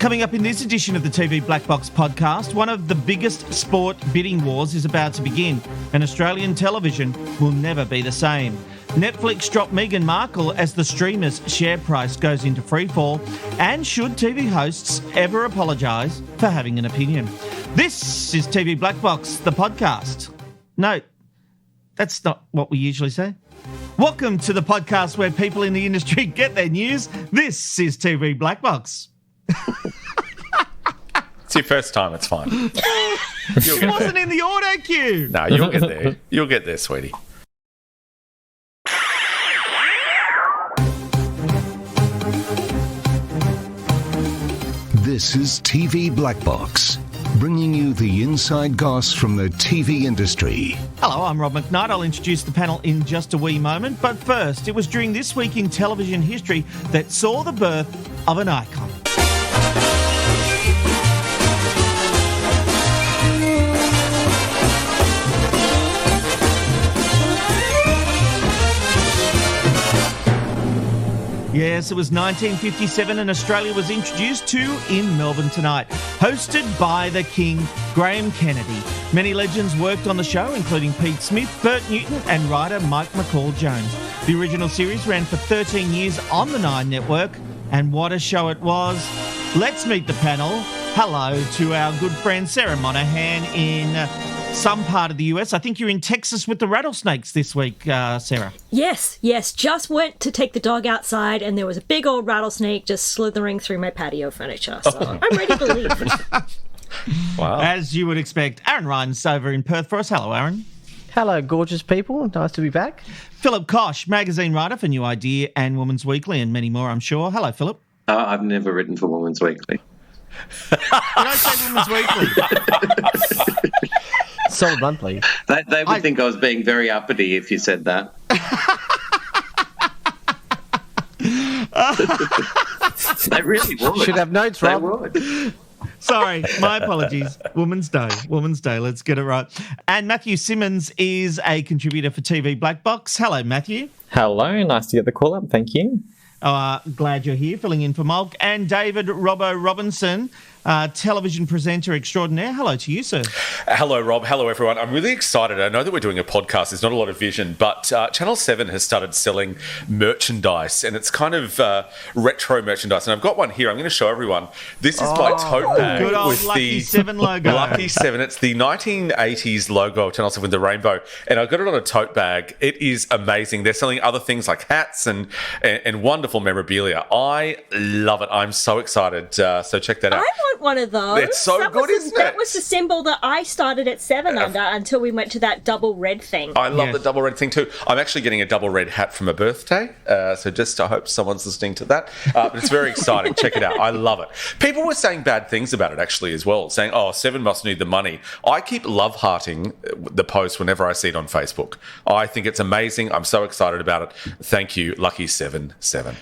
Coming up in this edition of the TV Blackbox podcast, one of the biggest sport bidding wars is about to begin, and Australian television will never be the same. Netflix dropped Meghan Markle as the streamer's share price goes into freefall, and should TV hosts ever apologise for having an opinion? This is TV Blackbox, the podcast. No, that's not what we usually say. Welcome to the podcast where people in the industry get their news. This is TV Blackbox. It's your first time, it's fine. It wasn't in the auto cue. No, you'll get there. You'll get there, sweetie. This is TV Blackbox, bringing you the inside goss from the TV industry. Hello, I'm Rob McKnight. I'll introduce the panel in just a wee moment. But first, it was during this week in television history that saw the birth of an icon. Yes, it was 1957 and Australia was introduced to In Melbourne Tonight, hosted by the King, Graham Kennedy. Many legends worked on the show, including Pete Smith, Bert Newton and writer Mike McCall-Jones. The original series ran for 13 years on the Nine Network, and what a show it was. Let's meet the panel. Hello to our good friend Sarah Monahan in some part of the US. I think you're in Texas with the rattlesnakes this week, Sarah. Yes. Just went to take the dog outside and there was a big old rattlesnake just slithering through my patio furniture. So I'm ready to leave. Wow. As you would expect, Aaron Ryan's over in Perth for us. Hello, Aaron. Hello, gorgeous people. Nice to be back. Philip Kosh, magazine writer for New Idea and Woman's Weekly and many more, I'm sure. Hello, Philip. I've never written for Woman's Weekly. Did I say Woman's Weekly? Sold monthly. They would think I was being very uppity if you said that. They really would. Should have notes, They Rob. would. Sorry, my apologies. Woman's Day. Let's get it right. And Matthew Simmons is a contributor for TV Blackbox. Hello, Matthew. Hello, nice to get the call up. Thank you. Glad you're here, filling in for Mulk. And David Robbo Robinson, television presenter extraordinaire. Hello to you, sir. Hello, Rob. Hello, everyone. I'm really excited. I know that we're doing a podcast. There's not a lot of vision, but Channel 7 has started selling merchandise, and it's kind of retro merchandise. And I've got one here. I'm going to show everyone. This is my tote bag. Good old with Lucky the 7 logo. Lucky 7. It's the 1980s logo of Channel 7 with the rainbow. And I've got it on a tote bag. It is amazing. They're selling other things like hats and wonderful memorabilia. I love it. I'm so excited. So check that out. I want one of those. It's so good, isn't it? That was the symbol that I started at 7 under until we went to that double red thing. I love the double red thing too. I'm actually getting a double red hat for my birthday. So just I hope someone's listening to that. But it's very exciting. Check it out. I love it. People were saying bad things about it actually as well, saying, oh, 7 must need the money. I keep love-hearting the post whenever I see it on Facebook. I think it's amazing. I'm so excited about it. Thank you, Lucky 7-7.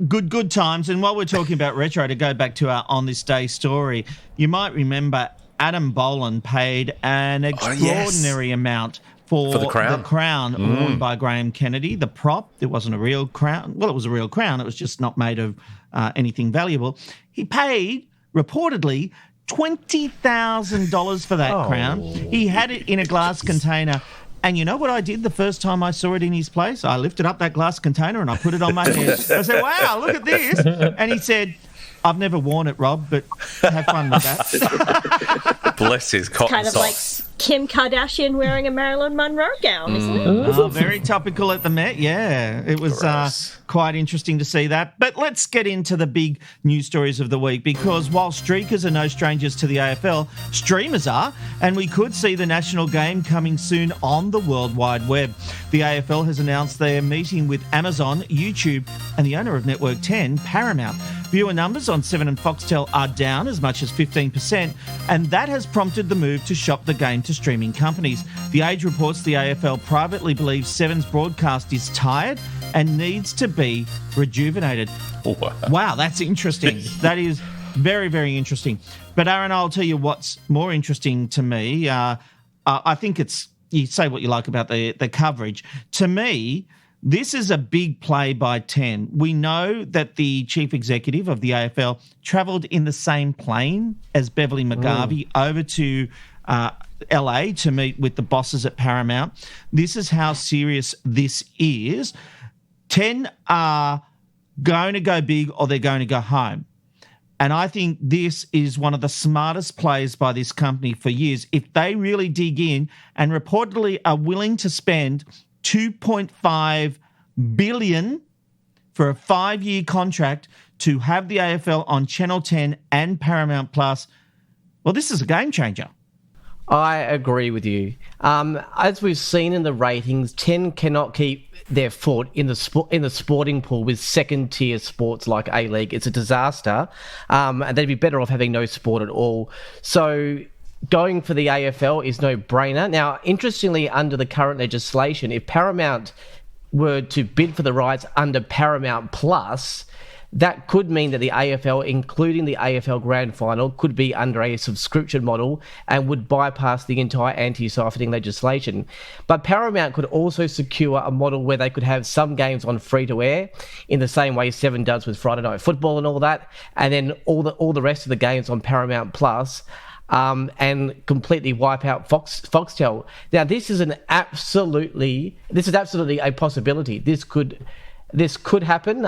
Good times. And while we're talking about retro, to go back to our On This Day story, you might remember Adam Boland paid an extraordinary amount for the crown worn by Graham Kennedy. The prop, it wasn't a real crown. Well, it was a real crown. It was just not made of anything valuable. He paid, reportedly, $20,000 for that crown. He had it in a glass container. And you know what I did the first time I saw it in his place? I lifted up that glass container and I put it on my head. I said, wow, look at this. And he said, I've never worn it, Rob, but have fun with that. Bless his cotton Kind of socks. like Kim Kardashian wearing a Marilyn Monroe gown, isn't it? Very topical at the Met, yeah. It was quite interesting to see that. But let's get into the big news stories of the week, because while streakers are no strangers to the AFL, streamers are, and we could see the national game coming soon on the World Wide Web. The AFL has announced they are meeting with Amazon, YouTube, and the owner of Network 10, Paramount. Viewer numbers on 7 and Foxtel are down as much as 15%, and that has prompted the move to shop the game to streaming companies. The Age reports the AFL privately believes 7's broadcast is tired and needs to be rejuvenated. Wow, that's interesting. That is very, very interesting. But Aaron, I'll tell you what's more interesting to me. I think it's, you say what you like about the coverage. To me, This is a big play by 10. We know that the chief executive of the AFL travelled in the same plane as Beverly McGarvey over to LA to meet with the bosses at Paramount. This is how serious this is. 10 are going to go big or they're going to go home. And I think this is one of the smartest plays by this company for years. If they really dig in and reportedly are willing to spend $2.5 billion for a 5-year contract to have the AFL on Channel 10 and Paramount Plus, well, this is a game changer. I agree with you. As we've seen in the ratings, 10 cannot keep their foot in the sporting pool with second-tier sports like A-League. It's a disaster, and they'd be better off having no sport at all. So going for the AFL is no-brainer. Now, interestingly, under the current legislation, if Paramount were to bid for the rights under Paramount Plus, that could mean that the AFL, including the AFL Grand Final, could be under a subscription model and would bypass the entire anti-siphoning legislation. But Paramount could also secure a model where they could have some games on free-to-air in the same way Seven does with Friday Night Football and all that, and then all the rest of the games on Paramount Plus, and completely wipe out Foxtel. Now, this is absolutely a possibility. This could happen.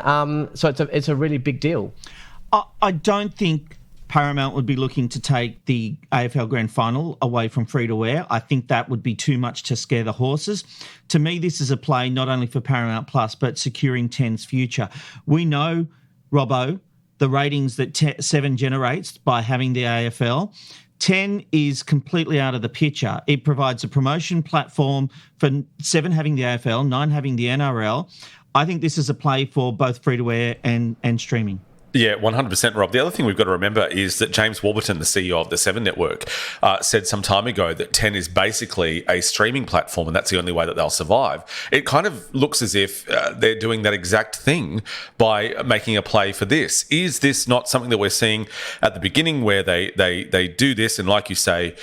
So it's a really big deal. I don't think Paramount would be looking to take the AFL Grand Final away from free-to-air. I think that would be too much to scare the horses. To me, this is a play not only for Paramount Plus, but securing 10's future. We know, Robbo, the ratings that 7 generates by having the AFL. 10 is completely out of the picture. It provides a promotion platform for 7 having the AFL, 9 having the NRL. I think this is a play for both free-to-air and streaming. Yeah, 100%, Rob. The other thing we've got to remember is that James Warburton, the CEO of the 7 Network, said some time ago that 10 is basically a streaming platform and that's the only way that they'll survive. It kind of looks as if they're doing that exact thing by making a play for this. Is this not something that we're seeing at the beginning where they do this and, like you say,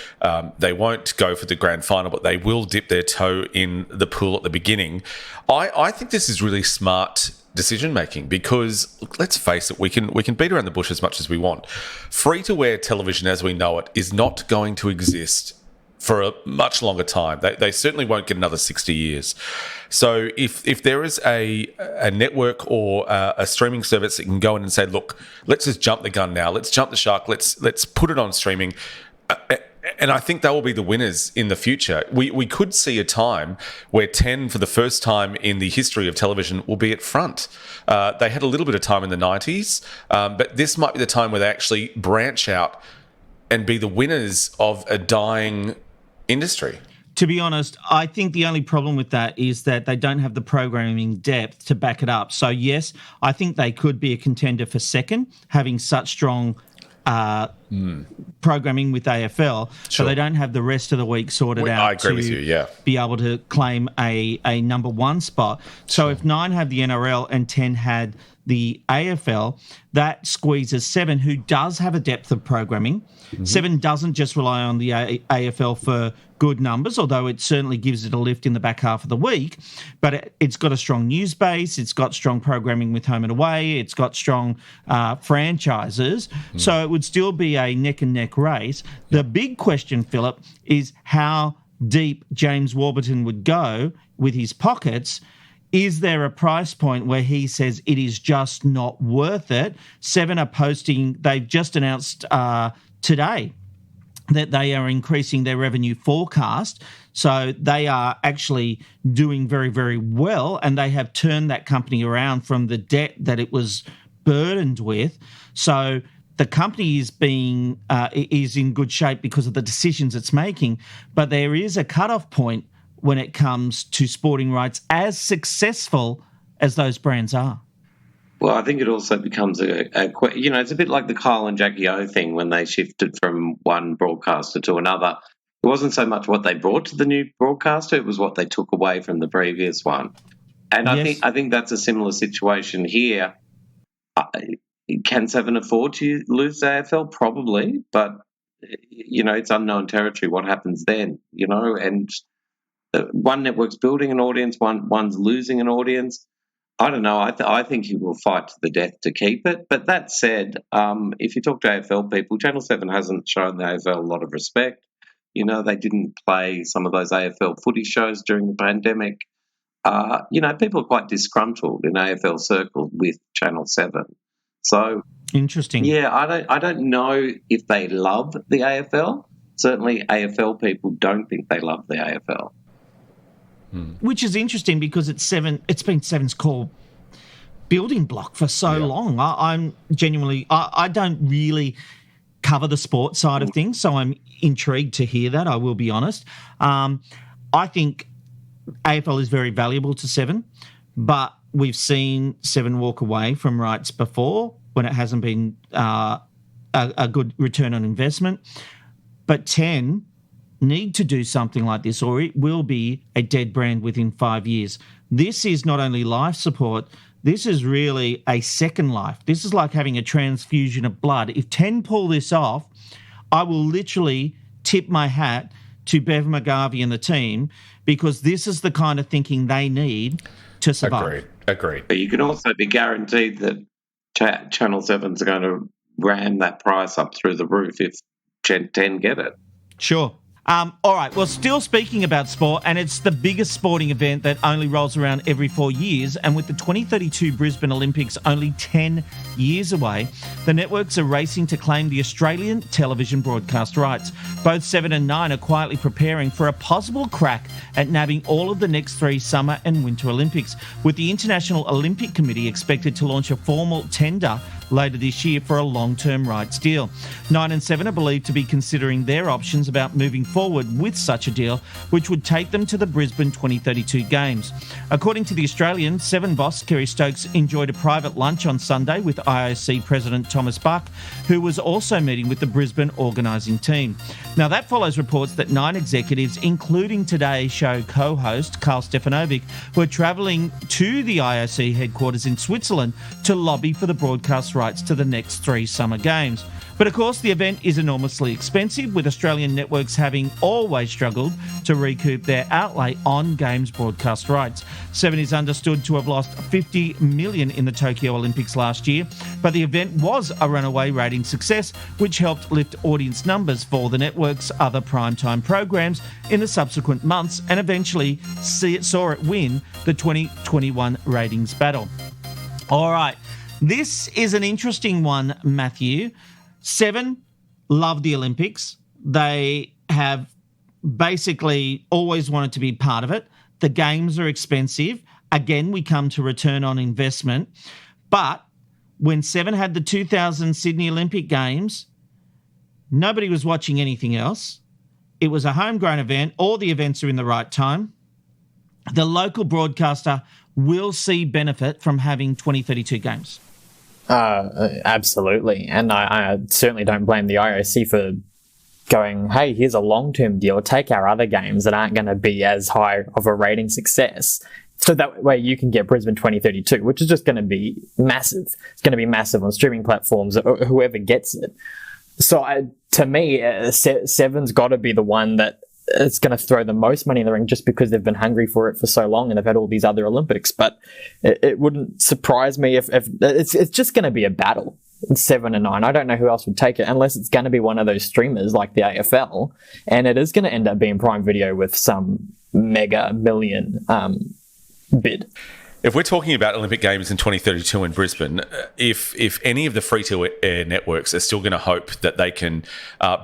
they won't go for the grand final, but they will dip their toe in the pool at the beginning? I think this is really smart decision making because, let's face it, we can beat around the bush as much as we want. Free-to-air television as we know it is not going to exist for a much longer time. They certainly won't get another 60 years. So if there is a network or a streaming service that can go in and say, look, let's just jump the gun now, let's jump the shark, let's put it on streaming, and I think they will be the winners in the future. We could see a time where 10, for the first time in the history of television, will be at front. They had a little bit of time in the 90s, but this might be the time where they actually branch out and be the winners of a dying industry. To be honest, I think the only problem with that is that they don't have the programming depth to back it up. So, yes, I think they could be a contender for second, having such strong programming with AFL, so they don't have the rest of the week sorted out. I agree with you, yeah. Be able to claim a number 1 spot. So if 9 had the NRL and 10 had the AFL, that squeezes 7, who does have a depth of programming. 7 doesn't just rely on the AFL for good numbers, although it certainly gives it a lift in the back half of the week. But it's got a strong news base. It's got strong programming with home and away. It's got strong franchises. So it would still be a neck-and-neck race. The big question, Philip, is how deep James Warburton would go with his pockets. Is there a price point where he says it is just not worth it? 7 are posting, they've just announced today that they are increasing their revenue forecast. So they are actually doing very, very well, and they have turned that company around from the debt that it was burdened with. So the company is in good shape because of the decisions it's making, but there is a cutoff point when it comes to sporting rights, as successful as those brands are. Well, I think it also becomes it's a bit like the Kyle and Jackie O thing when they shifted from one broadcaster to another. It wasn't so much what they brought to the new broadcaster, it was what they took away from the previous one. And yes. I think that's a similar situation here. Can 7 afford to lose the AFL? Probably, but it's unknown territory. What happens then? And one network's building an audience, one's losing an audience. I don't know. I think he will fight to the death to keep it. But that said, if you talk to AFL people, Channel 7 hasn't shown the AFL a lot of respect. You know, they didn't play some of those AFL footy shows during the pandemic. You know, people are quite disgruntled in AFL circles with Channel 7. So interesting. Yeah, I don't know if they love the AFL. Certainly, AFL people don't think they love the AFL. Which is interesting because it's been Seven's core building block for so long. I'm genuinely, I don't really cover the sports side of things, so I'm intrigued to hear that, I will be honest. I think AFL is very valuable to Seven, but we've seen Seven walk away from rights before when it hasn't been a good return on investment. But 10 need to do something like this or it will be a dead brand within 5 years. This is not only life support, this is really a second life. This is like having a transfusion of blood. If 10 pull this off, I will literally tip my hat to Bev McGarvey and the team because this is the kind of thinking they need to survive. Agreed. But you can also be guaranteed that Channel 7's going to ram that price up through the roof if 10 get it. Sure. All right, well, still speaking about sport, and it's the biggest sporting event that only rolls around every 4 years, and with the 2032 Brisbane Olympics only 10 years away, the networks are racing to claim the Australian television broadcast rights. Both 7 and 9 are quietly preparing for a possible crack at nabbing all of the next 3 Summer and Winter Olympics, with the International Olympic Committee expected to launch a formal tender later this year for a long-term rights deal. 9 and 7 are believed to be considering their options about moving forward with such a deal, which would take them to the Brisbane 2032 Games. According to The Australian, 7 boss Kerry Stokes enjoyed a private lunch on Sunday with IOC President Thomas Buck, who was also meeting with the Brisbane organising team. Now, that follows reports that 9 executives, including Today's Show co-host Karl Stefanovic, were travelling to the IOC headquarters in Switzerland to lobby for the broadcast rights to the next 3 Summer Games. But of course, the event is enormously expensive, with Australian networks having always struggled to recoup their outlay on Games broadcast rights. 7 is understood to have lost $50 million in the Tokyo Olympics last year, but the event was a runaway rating success, which helped lift audience numbers for the network's other primetime programs in the subsequent months and eventually saw it win the 2021 ratings battle. All right, this is an interesting one, Matthew. 7 love the Olympics. They have basically always wanted to be part of it. The games are expensive. Again, we come to return on investment. But when 7 had the 2000 Sydney Olympic Games, nobody was watching anything else. It was a homegrown event. All the events are in the right time. The local broadcaster will see benefit from having 2032 games. Absolutely. And I certainly don't blame the IOC for going, hey, here's a long-term deal. Take our other games that aren't going to be as high of a rating success. So that way you can get Brisbane 2032, which is just going to be massive. It's going to be massive on streaming platforms, whoever gets it. So to me, 7's got to be the one that it's going to throw the most money in the ring just because they've been hungry for it for so long and they've had all these other Olympics. But it wouldn't surprise me if it's just going to be a battle. 7 and 9. I don't know who else would take it unless it's going to be one of those streamers like the AFL, and it is going to end up being Prime Video with some mega million bid. If we're talking about Olympic Games in 2032 in Brisbane, if any of the free-to-air networks are still going to hope that they can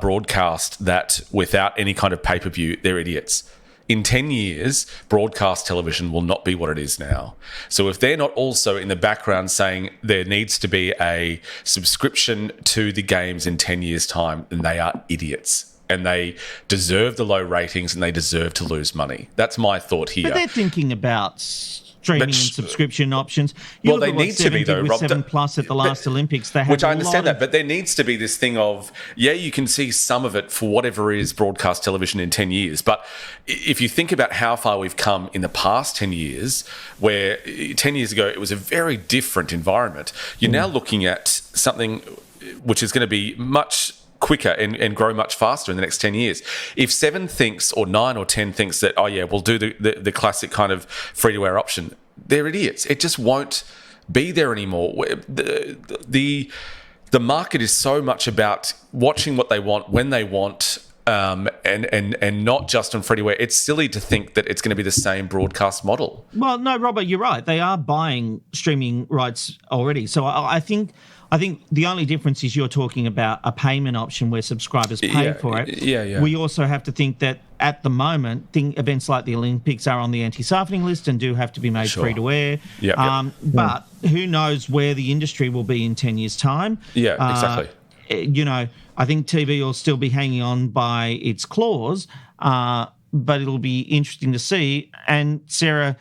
broadcast that without any kind of pay-per-view, they're idiots. In 10 years, broadcast television will not be what it is now. So if they're not also in the background saying there needs to be a subscription to the games in 10 years' time, then they are idiots. And they deserve the low ratings and they deserve to lose money. That's my thought here. But they're thinking about streaming and subscription options. Well, they need to be, though, with Rob. 7 Plus at the last Olympics. They had which I understand that, but there needs to be this thing of, yeah, you can see some of it for whatever is broadcast television in 10 years. But if you think about how far we've come in the past 10 years, where 10 years ago it was a very different environment, you're now looking at something which is going to be much quicker and grow much faster in the next 10 years. If 7 thinks, or 9 or 10 thinks that, oh yeah, we'll do the classic kind of free-to-air option, they're idiots. It just won't be there anymore. The market is so much about watching what they want when they want, and not just on free-to-air. It's silly to think that it's going to be the same broadcast model. Well, no, Robert, you're right. They are buying streaming rights already. So I think the only difference is you're talking about a payment option where subscribers pay for it. Yeah. We also have to think that at the moment, events like the Olympics are on the anti-siphoning list and do have to be made free-to-air. But who knows where the industry will be in 10 years' time. Yeah, exactly. I think TV will still be hanging on by its claws, but it'll be interesting to see. And Sarah,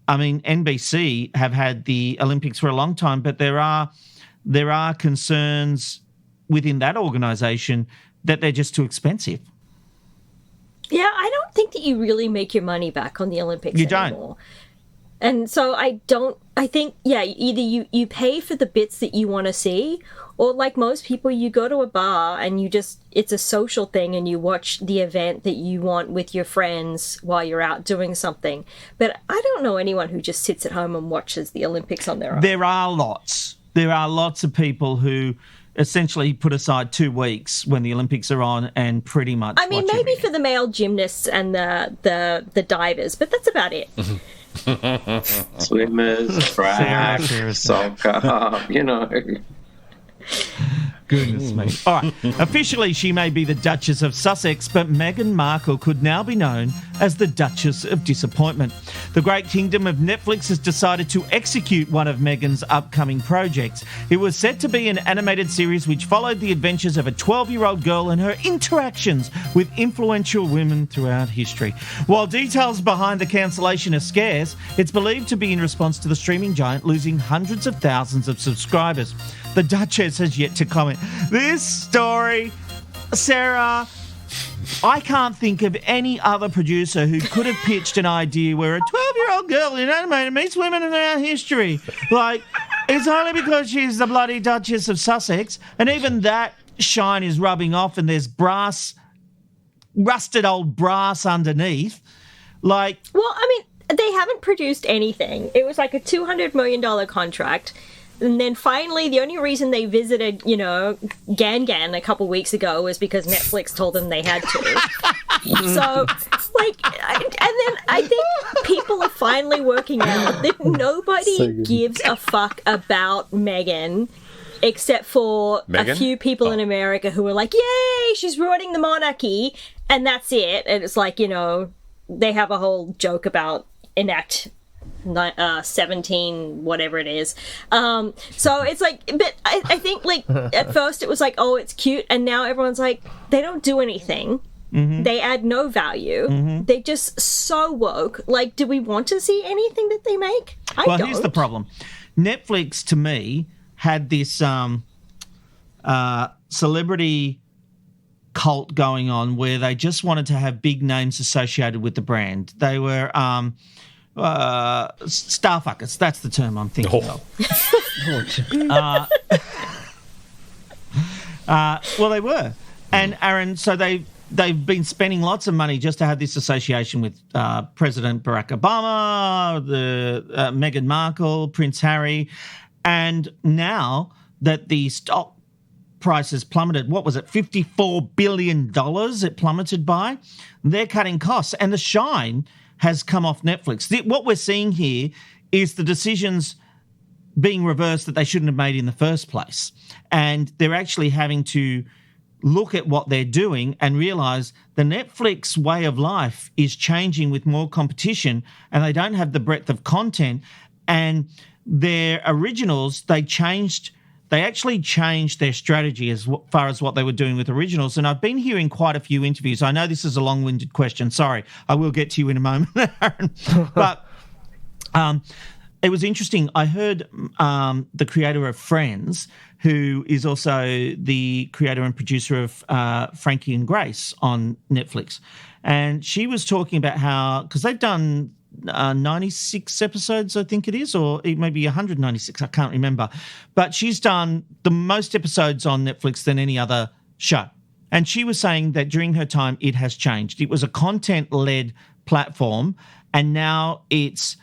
I mean, NBC have had the Olympics for a long time, but there are concerns within that organisation that they're just too expensive. Yeah, I don't think that you really make your money back on the Olympics anymore. Don't. And so I think, either you pay for the bits that you want to see, or like most people, you go to a bar and it's a social thing and you watch the event that you want with your friends while you're out doing something. But I don't know anyone who just sits at home and watches the Olympics on their own. There are lots of people who essentially put aside 2 weeks when the Olympics are on and pretty much maybe everything. for the male gymnasts and the divers, but that's about it. Swimmers, track, soccer, Goodness me. All right. Officially, she may be the Duchess of Sussex, but Meghan Markle could now be known as the Duchess of Disappointment. The Great Kingdom of Netflix has decided to execute one of Meghan's upcoming projects. It was set to be an animated series which followed the adventures of a 12-year-old girl and her interactions with influential women throughout history. While details behind the cancellation are scarce, it's believed to be in response to the streaming giant losing hundreds of thousands of subscribers. The Duchess has yet to comment. This story, Sarah, I can't think of any other producer who could have pitched an idea where a 12-year-old girl in animated meets women in our history. Like, it's only because she's the bloody Duchess of Sussex, and even that shine is rubbing off and there's rusted old brass underneath. Like... Well, I mean, they haven't produced anything. It was like a $200 million contract. And then finally, the only reason they visited, Gan a couple weeks ago was because Netflix told them they had to. So, and then I think people are finally working out that nobody gives a fuck about Meghan except for a few people in America who are like, yay, she's ruining the monarchy. And that's it. And it's like, they have a whole joke about enact 17 whatever it is, so it's like, but I think like at first it was like, oh, it's cute, and now everyone's like, they don't do anything. They add no value. They're just so woke. Like, do we want to see anything that they make? I don't. Here's the problem. Netflix, to me, had this celebrity cult going on where they just wanted to have big names associated with the brand. They were starfuckers. That's the term I'm thinking of. Well, they were. And Aaron, so they've been spending lots of money just to have this association with President Barack Obama, the Meghan Markle, Prince Harry, and now that the stock price has plummeted, what was it, $54 billion it plummeted by? They're cutting costs, and the shine has come off Netflix. What we're seeing here is the decisions being reversed that they shouldn't have made in the first place. And they're actually having to look at what they're doing and realise the Netflix way of life is changing with more competition, and they don't have the breadth of content. And their originals, they actually changed their strategy as far as what they were doing with originals. And I've been hearing quite a few interviews. I know this is a long-winded question. Sorry, I will get to you in a moment, Aaron. But it was interesting. I heard the creator of Friends, who is also the creator and producer of Frankie and Grace on Netflix. And she was talking about how, because they've done 96 episodes, I think it is, or maybe 196, I can't remember. But she's done the most episodes on Netflix than any other show And she was saying that during her time, it has changed. It was a content-led platform, and now it's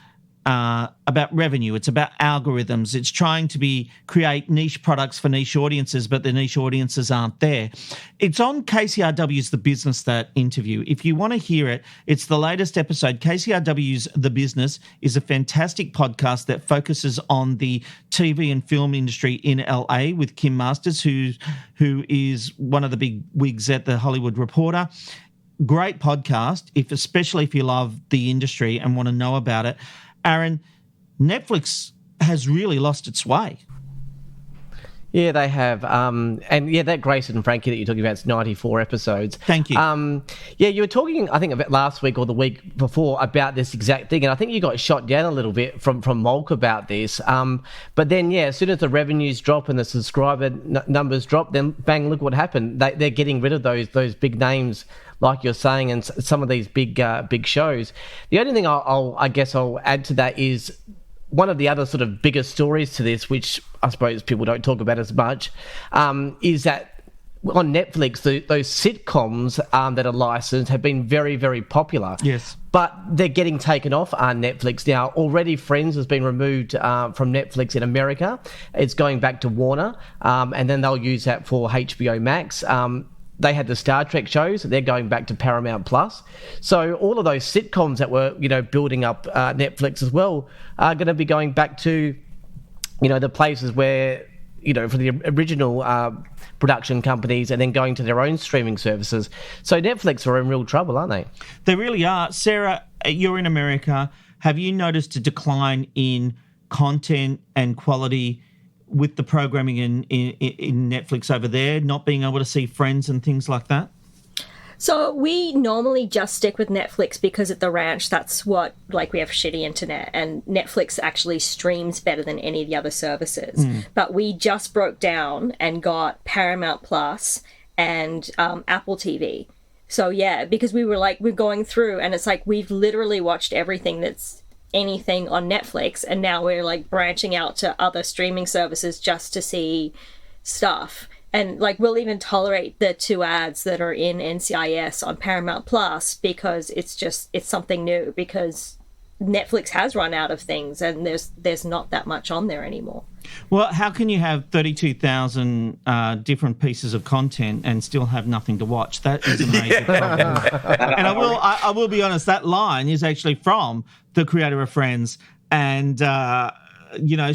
about revenue. It's about algorithms. It's trying to create niche products for niche audiences, but the niche audiences aren't there. It's on KCRW's The Business, that interview. If you want to hear it, it's the latest episode. KCRW's The Business is a fantastic podcast that focuses on the TV and film industry in LA with Kim Masters, who is one of the big wigs at The Hollywood Reporter. Great podcast, especially if you love the industry and want to know about it. Aaron, Netflix has really lost its way. Yeah, they have. And yeah, that Grace and Frankie that you're talking about, it's 94 episodes. Thank you. Yeah, you were talking, I think, about last week or the week before about this exact thing, and I think you got shot down a little bit from Molk about this. But then, yeah, as soon as the revenues drop and the subscriber numbers drop, then bang, look what happened. They're getting rid of those big names, like you're saying, and some of these big shows. The only thing I guess I'll add to that is one of the other sort of bigger stories to this, which I suppose people don't talk about as much, is that on Netflix, those sitcoms that are licensed have been very, very popular. Yes. But they're getting taken off on Netflix now. Already Friends has been removed from Netflix in America. It's going back to Warner, and then they'll use that for HBO Max. They had the Star Trek shows. They're going back to Paramount Plus. So all of those sitcoms that were, building up Netflix as well are going to be going back to, the places where, for the original production companies, and then going to their own streaming services. So Netflix are in real trouble, aren't they? They really are. Sarah, you're in America. Have you noticed a decline in content and quality with the programming in Netflix over there, not being able to see Friends and things like that? So we normally just stick with Netflix because at the ranch, that's what, we have shitty internet, and Netflix actually streams better than any of the other services. But we just broke down and got Paramount Plus and Apple TV. So yeah, because we're going through, and it's we've literally watched everything that's anything on Netflix, and now we're branching out to other streaming services just to see stuff. And we'll even tolerate the 2 ads that are in NCIS on Paramount Plus because it's something new, because Netflix has run out of things and there's not that much on there anymore. Well, how can you have 32,000 different pieces of content and still have nothing to watch? That is a major problem. And I will be honest, that line is actually from the creator of Friends, and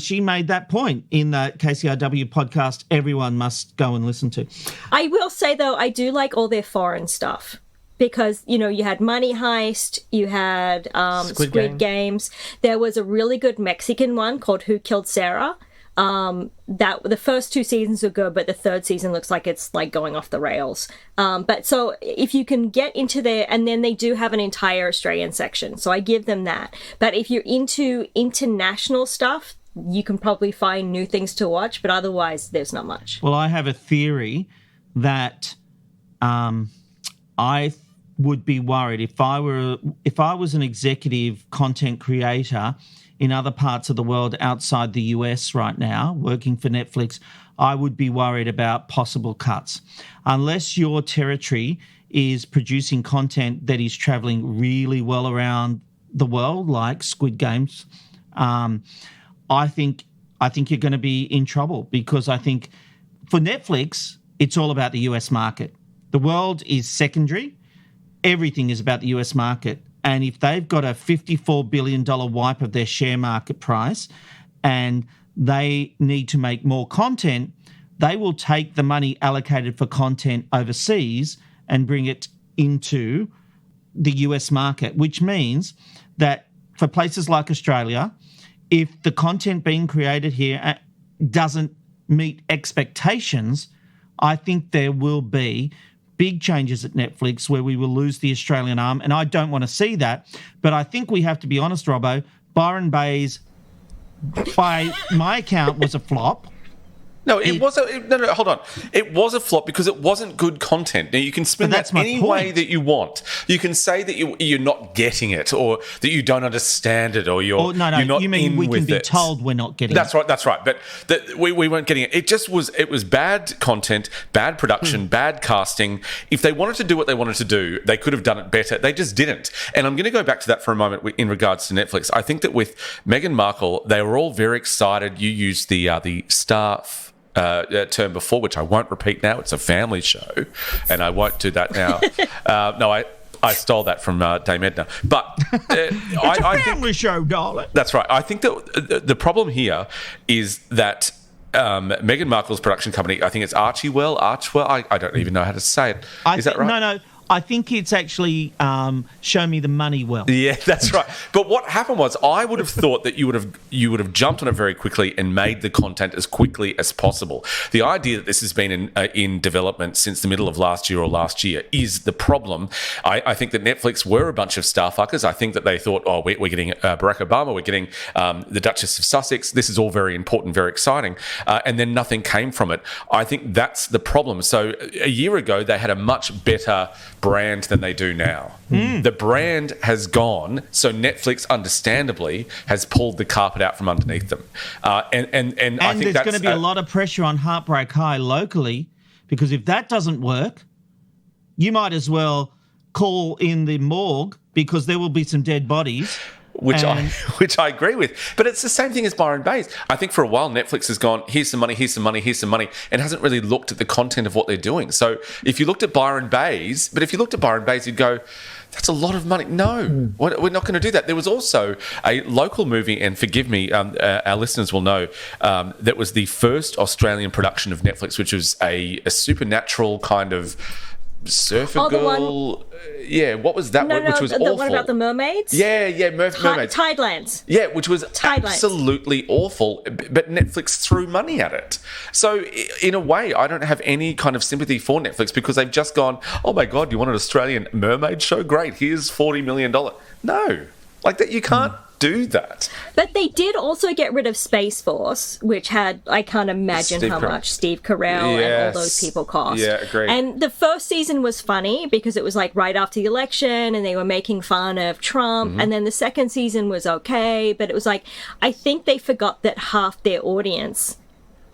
she made that point in the KCRW podcast everyone must go and listen to. I will say, though, I do like all their foreign stuff. Because, you had Money Heist, you had Squid Games. There was a really good Mexican one called Who Killed Sarah. That the first 2 seasons are good, but the 3rd season looks like it's going off the rails. But so if you can get into there, and then they do have an entire Australian section, so I give them that. But if you're into international stuff, you can probably find new things to watch, but otherwise there's not much. Well, I have a theory that I would be worried if I was an executive content creator in other parts of the world outside the US right now, working for Netflix, I would be worried about possible cuts. Unless your territory is producing content that is traveling really well around the world, like Squid Games, I think you're going to be in trouble, because I think for Netflix, it's all about the US market. The world is secondary. Everything is about the US market. And if they've got a $54 billion wipe of their share market price and they need to make more content, they will take the money allocated for content overseas and bring it into the US market, which means that for places like Australia, if the content being created here doesn't meet expectations, I think there will be big changes at Netflix where we will lose the Australian arm, and I don't want to see that. But I think we have to be honest, Robbo. Byron Bay's, by my account, was a flop. No, it was no, hold on. It was a flop because it wasn't good content. Now, you can spin that any way that you want. You can say that you're not getting it, or that you don't understand it, or you're not you mean in we with can be it. told we're not getting That's right, that's right. But we weren't getting it. It was bad content, bad production, bad casting. If they wanted to do what they wanted to do, they could have done it better. They just didn't. And I'm going to go back to that for a moment in regards to Netflix. I think that with Meghan Markle, they were all very excited. You used the star term before, which I won't repeat now. It's a family show, and I won't do that now. I stole that from Dame Edna. But it's a family show, darling. That's right. I think that the problem here is that Meghan Markle's production company, I think it's Archewell, I don't even know how to say it. Is that right? No. I think it's actually Show Me the Money Well. Yeah, that's right. But what happened was, I would have thought that you would have jumped on it very quickly and made the content as quickly as possible. The idea that this has been in development since the middle of last year is the problem. I think that Netflix were a bunch of starfuckers. I think that they thought, we're getting Barack Obama, we're getting the Duchess of Sussex. This is all very important, very exciting. And then nothing came from it. I think that's the problem. So a year ago, they had a much better brand than they do now. The brand has gone, so Netflix understandably has pulled the carpet out from underneath them. And I think there's going to be a lot of pressure on Heartbreak High locally, because if that doesn't work, you might as well call in the morgue, because there will be some dead bodies. Which I agree with. But it's the same thing as Byron Bayes. I think for a while Netflix has gone, here's some money, and hasn't really looked at the content of what they're doing. So if you looked at Byron Bayes, you'd go, that's a lot of money. No, we're not going to do that. There was also a local movie, and forgive me, our listeners will know, that was the first Australian production of Netflix, which was a supernatural kind of surfer girl. What was that one? Which was awful. What about the mermaids? Mermaids. Tidelands. Yeah, which was absolutely awful, but Netflix threw money at it. So in a way, I don't have any kind of sympathy for Netflix, because they've just gone, oh my God, you want an Australian mermaid show? Great, here's $40 million. No, like that, you can't do that. But they did also get rid of Space Force, which had, I can't imagine much Steve Carell and all those people cost. Yeah, agreed. And the first season was funny because it was like right after the election and they were making fun of Trump. And then the second season was okay, but it was like, I think they forgot that half their audience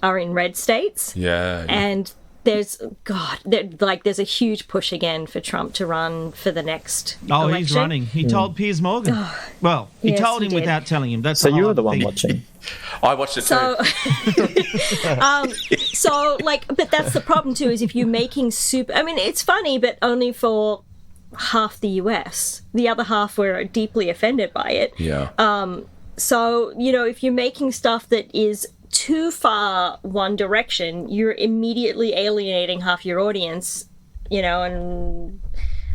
are in red states. Yeah. And there's a huge push again for Trump to run for the next election. He's running. He told Piers Morgan. Well, he told him without telling him. That's so you were the one watching. I watched it too. But that's the problem too, is if you're making it's funny, but only for half the US. The other half were deeply offended by it. Yeah. So, if you're making stuff that is too far one direction, you're immediately alienating half your audience, and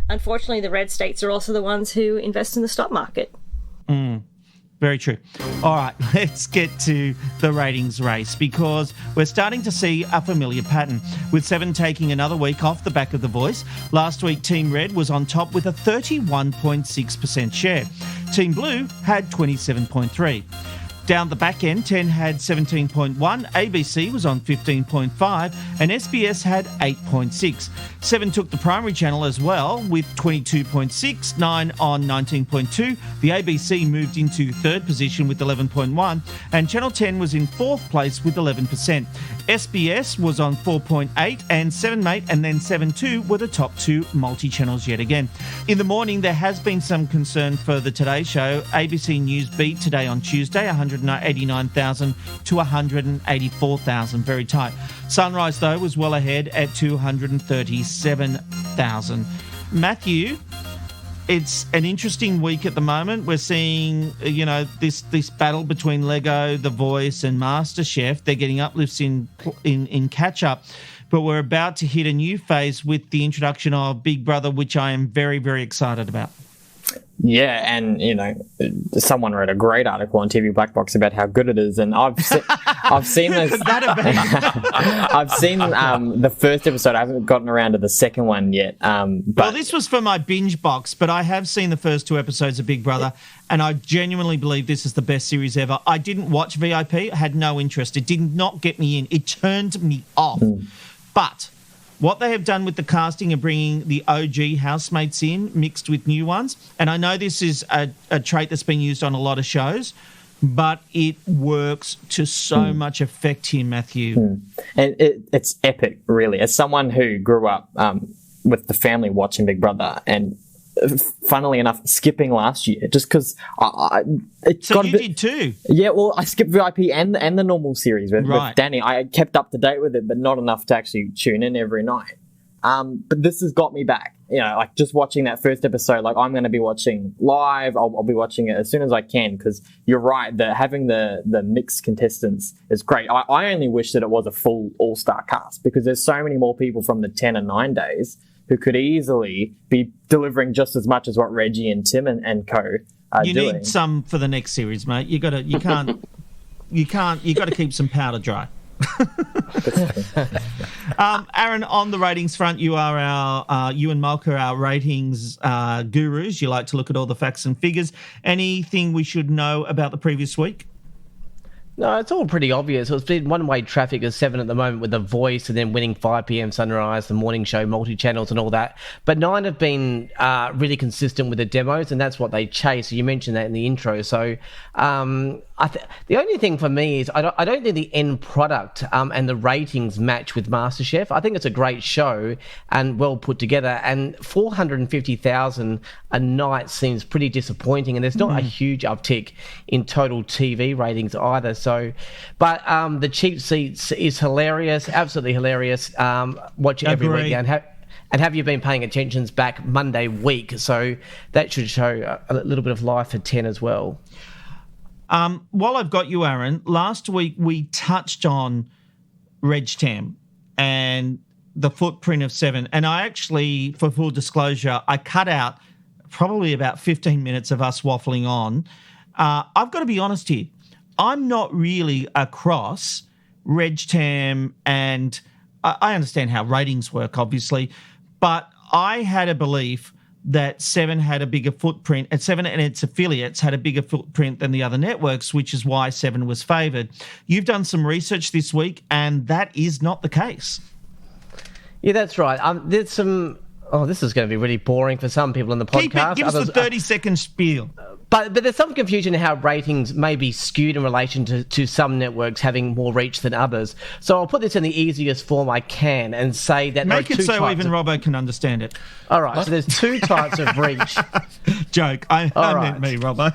unfortunately the red states are also the ones who invest in the stock market. Very true. All right, let's get to the ratings race, because we're starting to see a familiar pattern, with Seven taking another week off the back of The Voice. Last week, Team Red was on top with a 31.6% share. Team Blue had 27.3%. Down the back end, 10 had 17.1, ABC was on 15.5, and SBS had 8.6. 7 took the primary channel as well with 22.6, 9 on 19.2. The ABC moved into third position with 11.1, and Channel 10 was in fourth place with 11%. SBS was on 4.8, and 7 Mate and then 7.2 were the top two multi-channels yet again. In the morning, there has been some concern for the Today Show. ABC News beat Today on Tuesday, 189,000 to 184,000, very tight. Sunrise, though, was well ahead at 237,000. Matthew, it's an interesting week at the moment. We're seeing, this battle between Lego, The Voice, and MasterChef. They're getting uplifts in catch-up. But we're about to hit a new phase with the introduction of Big Brother, which I am very, very excited about. Yeah, and someone wrote a great article on TV Blackbox about how good it is, and I've seen those. I've seen the first episode. I haven't gotten around to the second one yet. Well, this was for my binge box, but I have seen the first 2 episodes of Big Brother, and I genuinely believe this is the best series ever. I didn't watch VIP. I had no interest. It did not get me in. It turned me off. But what they have done with the casting and bringing the OG housemates in mixed with new ones, and I know this is a trait that's been used on a lot of shows, but it works to so much effect here, Matthew. And it's epic, really. As someone who grew up with the family watching Big Brother, and funnily enough, skipping last year, just because did too? Yeah, well, I skipped VIP and the normal series with Danny. I kept up to date with it, but not enough to actually tune in every night. But this has got me back. Like just watching that first episode, like I'm going to be watching live. I'll be watching it as soon as I can, because you're right, that having the mixed contestants is great. I only wish that it was a full all-star cast, because there's so many more people from the 10 and 9 days who could easily be delivering just as much as what Reggie and Tim and co are doing. You need some for the next series, mate. You got to keep some powder dry. Aaron, on the ratings front, you are you and Malka are our ratings gurus. You like to look at all the facts and figures. Anything we should know about the previous week? No, it's all pretty obvious. It's been one-way traffic of 7 at the moment with The Voice, and then winning 5 p.m. Sunrise, the morning show, multi-channels and all that. But 9 have been really consistent with the demos, and that's what they chase. You mentioned that in the intro. So the only thing for me is I don't think the end product and the ratings match with MasterChef. I think it's a great show and well put together, and 450,000 a night seems pretty disappointing, and there's not a huge uptick in total TV ratings either. So, but the cheap seats is hilarious, absolutely hilarious. Watch it every week. And have you been paying attention back Monday week? So that should show a little bit of life for 10 as well. While I've got you, Aaron, last week we touched on RegTAM and the footprint of 7. And I actually, for full disclosure, I cut out probably about 15 minutes of us waffling on. I've got to be honest here. I'm not really across RegTAM, and I understand how ratings work, obviously, but I had a belief that 7 had a bigger footprint, and 7 and its affiliates had a bigger footprint than the other networks, which is why 7 was favoured. You've done some research this week, and that is not the case. Yeah, that's right. There's some... Oh, this is going to be really boring for some people in the podcast. Give us the 30-second spiel. But there's some confusion in how ratings may be skewed in relation to some networks having more reach than others. So I'll put this in the easiest form I can and say that Make it so even Robbo can understand it. All right, so there's 2 types of reach. Joke. I meant me, Robbo.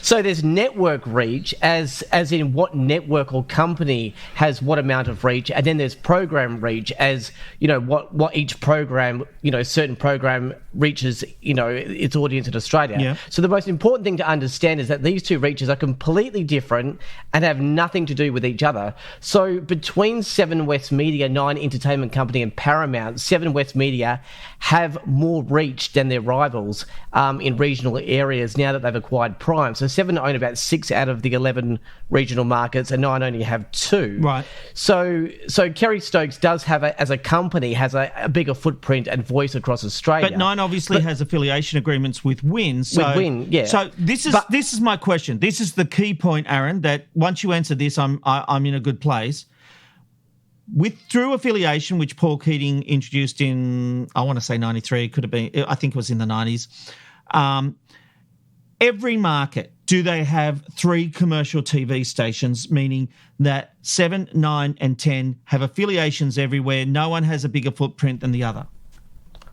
So there's network reach, as in what network or company has what amount of reach, and then there's program reach, as what each program, certain program reaches, its audience in Australia. Yeah. So the most important thing to understand is that these 2 reaches are completely different and have nothing to do with each other. So between 7 West Media, 9 Entertainment Company, and Paramount, 7 West Media have more reach than their rivals in regional areas now that they've acquired Prime. So 7 own about 6 out of the 11 regional markets, and 9 only have 2. Right. So Kerry Stokes does have as a company has a bigger footprint and voice across Australia. But 9 obviously has affiliation agreements with Win. With Win, yeah. So this is my question. This is the key point, Aaron. That once you answer this, I'm in a good place. Through affiliation, which Paul Keating introduced in, I want to say 93, could have been, I think it was in the 90s. Every market, do they have 3 commercial TV stations, meaning that 7, 9 and 10 have affiliations everywhere? No one has a bigger footprint than the other.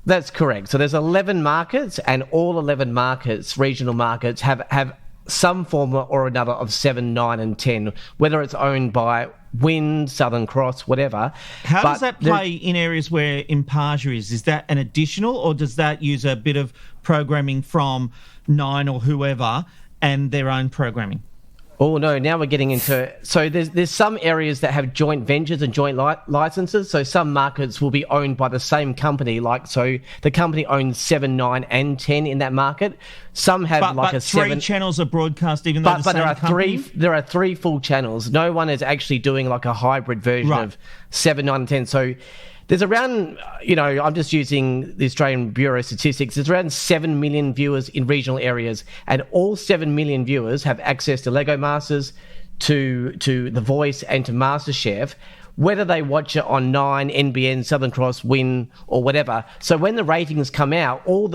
That's correct. So there's 11 markets, and all 11 markets, regional markets, have some form or another of 7, 9 and 10, whether it's owned by Win, Southern Cross, whatever. How does that play in areas where Impartia is? Is that an additional, or does that use a bit of programming from 9 or whoever and their own programming? Oh no! Now we're getting into there's some areas that have joint ventures and joint licenses. So some markets will be owned by the same company. The company owns 7, 9, and 10 in that market. Some have but 7 channels are broadcast, even though there are three full channels. No one is actually doing like a hybrid version of 7, 9, and 10. So there's around, I'm just using the Australian Bureau of Statistics, there's around 7 million viewers in regional areas, and all 7 million viewers have access to Lego Masters, to The Voice, and to MasterChef, whether they watch it on 9, NBN, Southern Cross, Win, or whatever. So when the ratings come out, all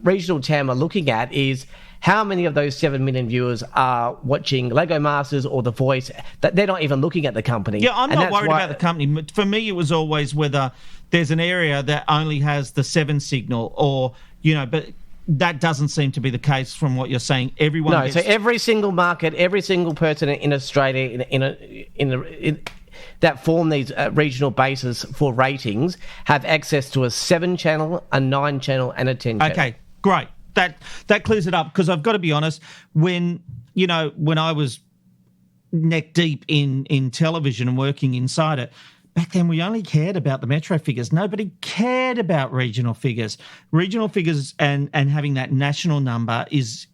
regional TAM are looking at is how many of those 7 million viewers are watching Lego Masters or The Voice. That they're not even looking at the company. Yeah, I'm not worried about the company. For me, it was always whether there's an area that only has the 7 signal or, but that doesn't seem to be the case from what you're saying. So every single market, every single person in Australia in that form these regional bases for ratings have access to a 7 channel, a 9 channel, and a 10 channel. Okay, great. That clears it up, because I've got to be honest, when I was neck deep in television and working inside it, back then we only cared about the metro figures. Nobody cared about regional figures. Regional figures and having that national number is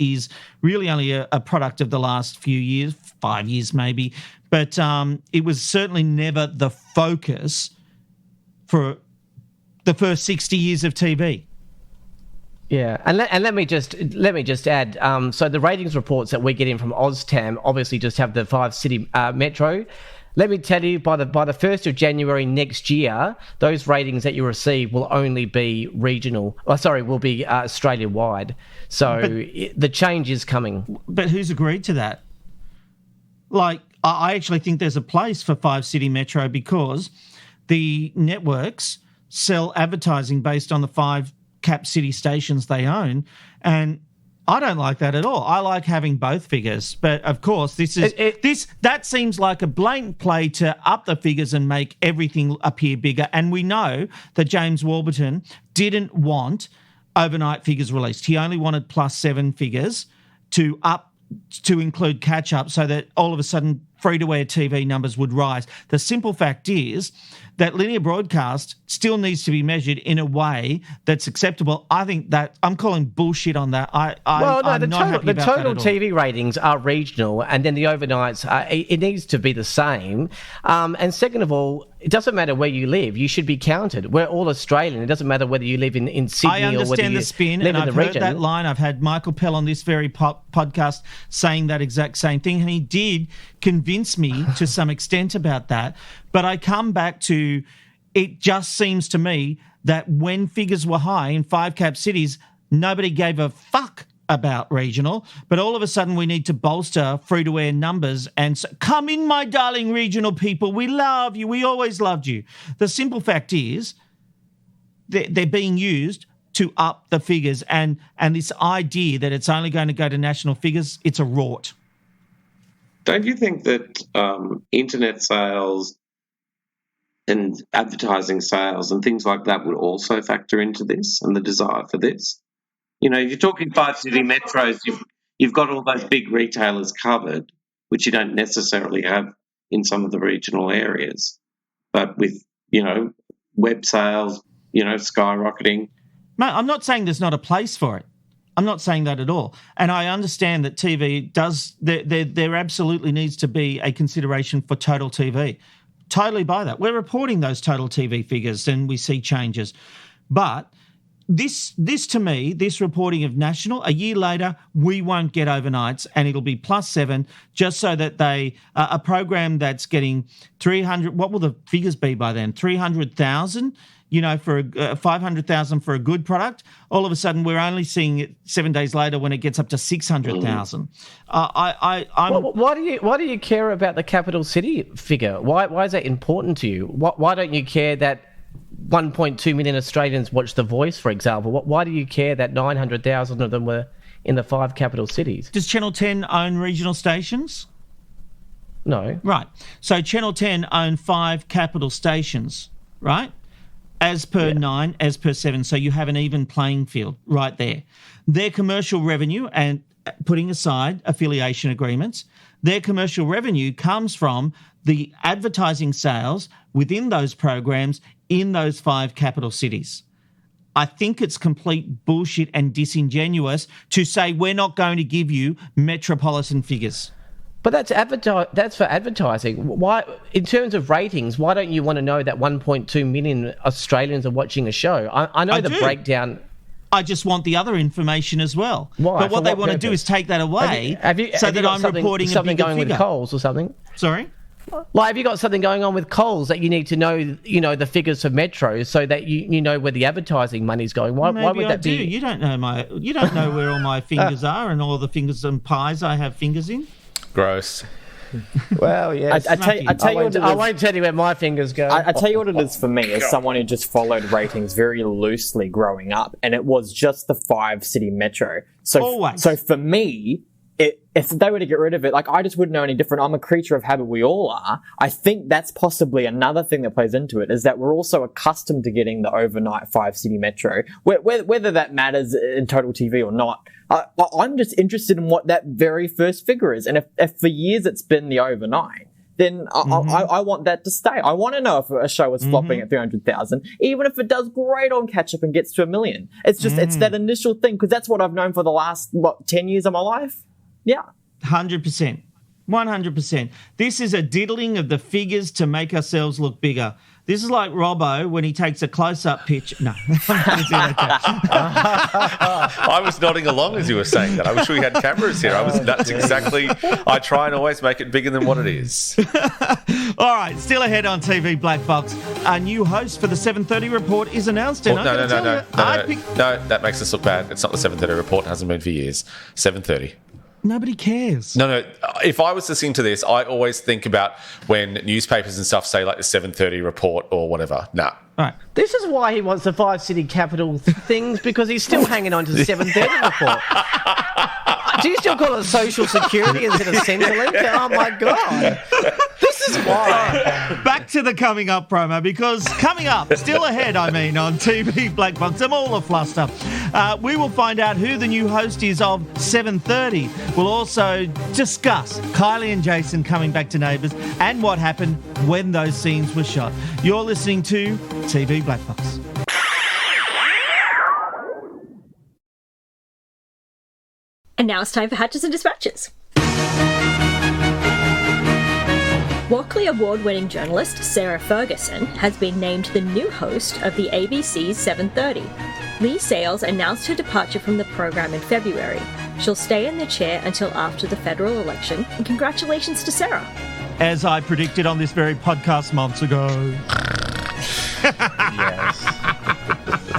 really only a product of the last few years, 5 years maybe, but it was certainly never the focus for the first 60 years of TV. Yeah, and let me just add. So the ratings reports that we're getting from OzTAM obviously just have the 5 city metro. Let me tell you, by the 1st of January next year, those ratings that you receive will only be regional. Will be Australia wide. So the change is coming. But who's agreed to that? Like, I actually think there's a place for 5 city metro, because the networks sell advertising based on the 5 cap city stations they own, and I don't like that at all. I like having both figures, but of course that seems like a blatant play to up the figures and make everything appear bigger. And we know that James Warburton didn't want overnight figures released. He only wanted +7 figures to include catch up, so that all of a sudden free-to-air TV numbers would rise. The simple fact is that linear broadcast still needs to be measured in a way that's acceptable. I think that I'm calling bullshit on that. The total TV ratings are regional, and then the overnights, it needs to be the same. And second of all, it doesn't matter where you live. You should be counted. We're all Australian. It doesn't matter whether you live in Sydney or whether you live in the region. I understand the spin, and I've heard that line. I've had Michael Pell on this very podcast saying that exact same thing, and he did convince me to some extent about that. But I come back to, it just seems to me that when figures were high in 5 cap cities, nobody gave a fuck about regional, but all of a sudden we need to bolster free-to-air numbers and say, come in, my darling regional people, we love you, we always loved you. The simple fact is they're being used to up the figures, and this idea that it's only going to go to national figures, it's a rort. Don't you think that internet sales and advertising sales and things like that would also factor into this and the desire for this? You're talking 5 city metros, you've got all those big retailers covered, which you don't necessarily have in some of the regional areas. But with, web sales, skyrocketing. Mate, I'm not saying there's not a place for it. I'm not saying that at all. And I understand that TV does, there absolutely needs to be a consideration for total TV. Totally buy that. We're reporting those total TV figures and we see changes. But this to me, this reporting of national, a year later, we won't get overnights and it'll be +7 just so that a program that's getting 300, what will the figures be by then? 300,000? For 500,000 for a good product, all of a sudden we're only seeing it 7 days later when it gets up to 600,000. Why do you care about the capital city figure? Why is that important to you? Why don't you care that 1.2 million Australians watch The Voice, for example? Why do you care that 900,000 of them were in the 5 capital cities? Does Channel 10 own regional stations? No. Right. So Channel 10 own 5 capital stations, right? As per 9, as per 7. So you have an even playing field right there. Their commercial revenue, and putting aside affiliation agreements, their commercial revenue comes from the advertising sales within those programs in those 5 capital cities. I think it's complete bullshit and disingenuous to say we're not going to give you metropolitan figures. But that's for advertising. Why, in terms of ratings, why don't you want to know that 1.2 million Australians are watching a show? I know the breakdown. I just want the other information as well. Why? But what they want to purpose? do is take that away so that I'm reporting a something bigger going figure. with Coles or something. Sorry? Like, have you got something going on with Coles that you need to know, the figures for Metro so that you know where the advertising money's going? Why would that be? You don't know where all my fingers are and all the fingers and pies I have fingers in. Gross. Well, yes. I won't tell you where my fingers go. I tell you what it is for me, as someone who just followed ratings very loosely growing up, and it was just the 5-city metro. So for me, if they were to get rid of it, like, I just wouldn't know any different. I'm a creature of habit. We all are. I think that's possibly another thing that plays into it, is that we're also accustomed to getting the overnight 5-city metro, whether that matters in total TV or not. I'm just interested in what that very first figure is. And if for years it's been the overnight, then I want that to stay. I want to know if a show is flopping at 300,000, even if it does great on catch-up and gets to 1 million. It's just, it's that initial thing, because that's what I've known for the last, 10 years of my life? Yeah. 100%. 100%. This is a diddling of the figures to make ourselves look bigger. This is like Robbo when he takes a close-up pitch. No, I'm going to do that. I was nodding along as you were saying that. I wish we had cameras here. That's exactly. I try and always make it bigger than what it is. All right, still ahead on TV Black Box. A new host for the 7:30 report is announced. And No, that makes us look bad. It's not the 7:30 report. It hasn't been for years. 7:30. Nobody cares. No. If I was listening to this, I always think about when newspapers and stuff say like the 7:30 report or whatever. Nah. All right. This is why he wants the 5-city capital things, because he's still hanging on to the 7:30 report. Do you still call it Social Security instead of Centrelink? Oh, my God. This is why. Back to the coming up promo, because coming up, still ahead, on TV Black Box, I'm all a fluster. We will find out who the new host is of 7:30. We'll also discuss Kylie and Jason coming back to Neighbours and what happened when those scenes were shot. You're listening to TV Black Box. And now it's time for Hatches and Dispatches. Walkley Award-winning journalist Sarah Ferguson has been named the new host of the ABC's 7:30. Lee Sales announced her departure from the program in February. She'll stay in the chair until after the federal election, and congratulations to Sarah. As I predicted on this very podcast months ago. Yes.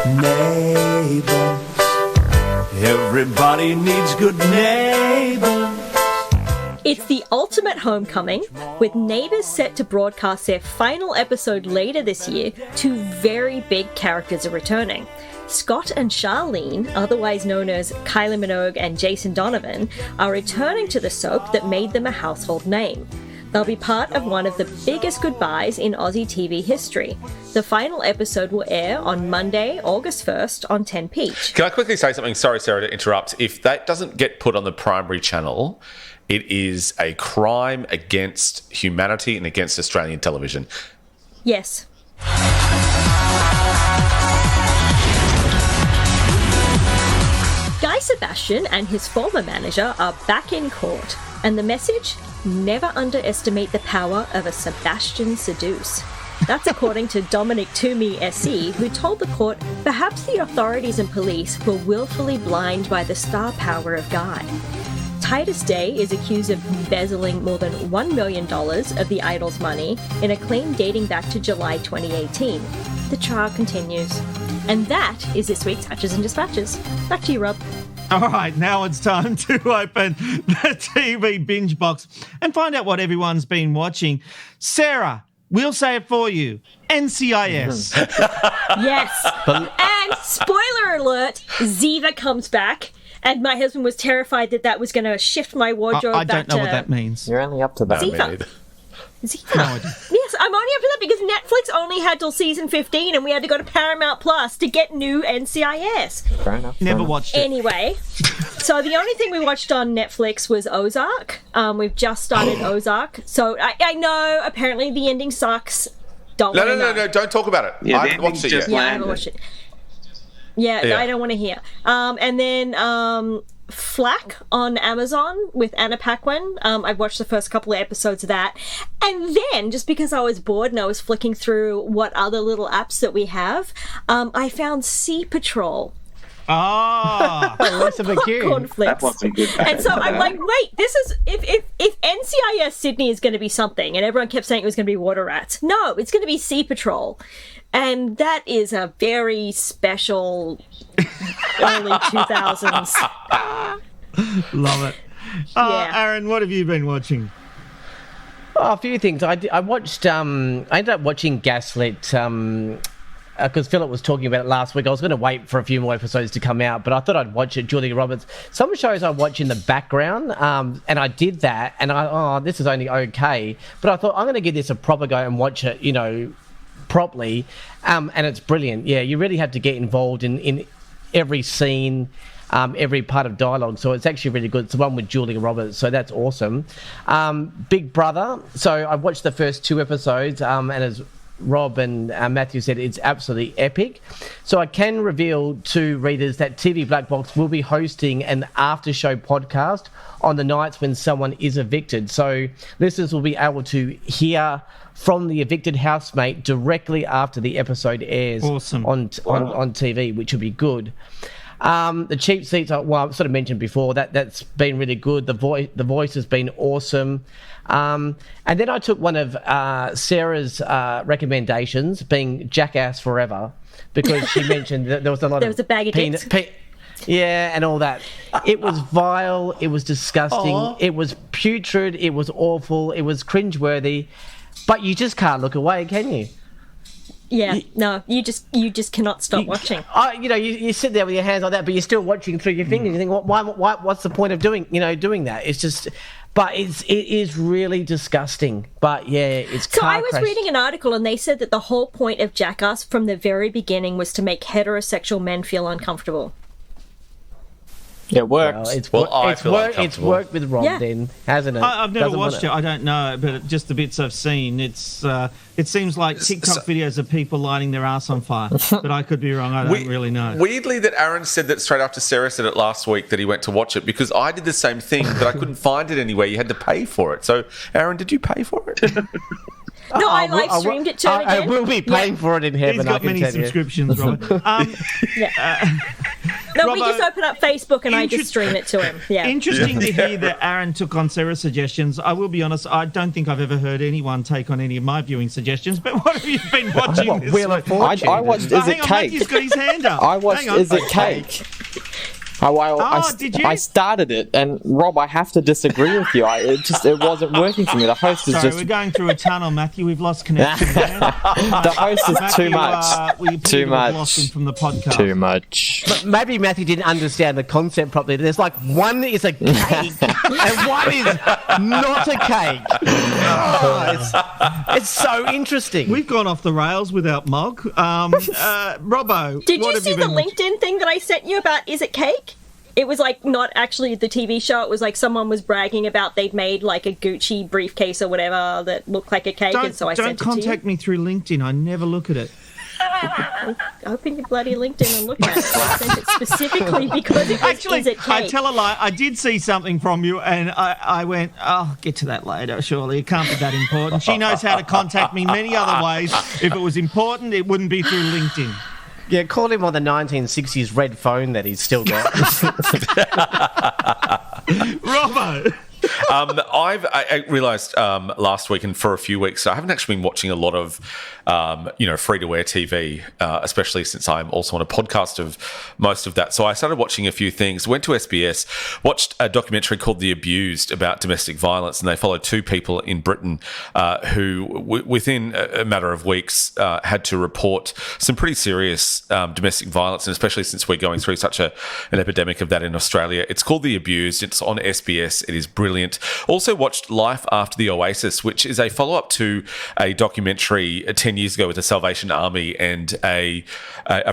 Neighbors. Everybody needs good neighbors. It's the ultimate homecoming, with Neighbours set to broadcast their final episode later this year. 2 very big characters are returning. Scott and Charlene, otherwise known as Kylie Minogue and Jason Donovan, are returning to the soap that made them a household name. They'll be part of one of the biggest goodbyes in Aussie TV history. The final episode will air on Monday, August 1st on 10 Peach. Can I quickly say something? Sorry, Sarah, to interrupt. If that doesn't get put on the primary channel, it is a crime against humanity and against Australian television. Yes. Guy Sebastian and his former manager are back in court, and the message? Never underestimate the power of a Sebastian seduce. That's according to Dominic Toomey SE, who told the court perhaps the authorities and police were willfully blind by the star power of Guy. Titus Day is accused of embezzling more than $1 million of the Idol's money in a claim dating back to July 2018. The trial continues. And that is this week's Hatches and Dispatches. Back to you, Rob. All right, now it's time to open the TV binge box and find out what everyone's been watching. Sarah, we'll say it for you. NCIS. Yes. And spoiler alert, Ziva comes back. And my husband was terrified that was going to shift my wardrobe I back don't know what that means. You're only up to that. Ziva. No idea. Yes, I'm only up to that because Netflix only had till season 15, and we had to go to Paramount Plus to get new NCIS. Fair enough. Never watched it. Anyway, so the only thing we watched on Netflix was Ozark. We've just started Ozark. So I know apparently the ending sucks. No, don't talk about it. Yeah, I haven't watched it yet. Yeah, I haven't watched it. Yeah, I don't want to hear. And then Flack on Amazon with Anna Paquin. I've watched the first couple of episodes of that. And then, just because I was bored and I was flicking through what other little apps that we have, I found Sea Patrol. Lisa McCune. That wasn't good. And so I'm like, wait, this is if NCIS Sydney is going to be something, and everyone kept saying it was going to be Water Rats. No, it's going to be Sea Patrol, and that is a very special early 2000s. Love it. Yeah. Aaron, what have you been watching? Oh, a few things. I watched. I ended up watching Gaslit. Because Philip was talking about it last week. I was going to wait for a few more episodes to come out, but I thought I'd watch it. Julia Roberts. Some shows I watch in the background, and I did that, and this is only okay. But I thought I'm going to give this a proper go and watch it, properly. And it's brilliant. Yeah, you really have to get involved in every scene, every part of dialogue. So it's actually really good. It's the one with Julia Roberts, so that's awesome. Big Brother. So I watched the first 2 episodes, and as Rob and Matthew said, it's absolutely epic. So I can reveal to readers that TV Blackbox will be hosting an after-show podcast on the nights when someone is evicted. So listeners will be able to hear from the evicted housemate directly after the episode airs on TV, which will be good. The cheap seats, I've sort of mentioned before, that's been really good. The voice has been awesome. And then I took one of Sarah's recommendations, being Jackass Forever, because she mentioned that there was a lot of a bag of dicks. Yeah, and all that. It was vile. It was disgusting. Aww. It was putrid. It was awful. It was cringeworthy. But you just can't look away, can you? Yeah, no, you just cannot stop watching. You sit there with your hands like that, but you're still watching through your fingers. You think, why? What's the point of doing that? It's just, but it is really disgusting. But yeah, it's. So I was reading an article, and they said that the whole point of Jackass from the very beginning was to make heterosexual men feel uncomfortable. It works. It's worked with Rob then, hasn't it? I've never watched it. I don't know, but just the bits I've seen, it seems like TikTok videos of people lighting their ass on fire. But I could be wrong. I don't really know. Weirdly, that Aaron said that straight after Sarah said it last week that he went to watch it, because I did the same thing, but I couldn't find it anywhere. You had to pay for it. So, Aaron, did you pay for it? No, I live streamed it to him again. I will be paying for it in heaven. He's got many subscriptions, Robert. No, we just open up Facebook and I just stream it to him. Yeah. Interesting to hear that Aaron took on Sarah's suggestions. I will be honest, I don't think I've ever heard anyone take on any of my viewing suggestions, but what have you been watching this Wheel of week? Fortune. I watched Is It Cake? Matthew's got his hand up. I watched Is It Cake? Did you? I started it, and Rob, I have to disagree with you. It wasn't working for me. The host is Sorry, we're going through a tunnel, Matthew. We've lost connection. The host is Matthew, too much. Too much. Lost him from the podcast. Too much. But maybe Matthew didn't understand the concept properly. There's like one is a cake and one is not a cake. It's so interesting. We've gone off the rails without Mog. Robbo, did you see the LinkedIn thing that I sent you about Is It Cake? It was like not actually the TV show. It was like someone was bragging about they'd made like a Gucci briefcase or whatever that looked like a cake, and so I sent it to you. Don't contact me through LinkedIn. I never look at it. Open your bloody LinkedIn and look at it. I sent it specifically because it was Actually, Is It Cake? I tell a lie. I did see something from you, and I went, I'll get to that later, surely. It can't be that important. She knows how to contact me many other ways. If it was important, it wouldn't be through LinkedIn. Yeah, call him on the 1960s red phone that he's still got. Robbo. I realised last week and for a few weeks, I haven't actually been watching a lot of, free-to-air TV, especially since I'm also on a podcast of most of that. So I started watching a few things, went to SBS, watched a documentary called The Abused about domestic violence, and they followed 2 people in Britain who, within a matter of weeks, had to report some pretty serious domestic violence, and especially since we're going through such an epidemic of that in Australia. It's called The Abused. It's on SBS. It is brilliant. brilliant. Also watched Life After the Oasis, which is a follow-up to a documentary 10 years ago with the Salvation Army and a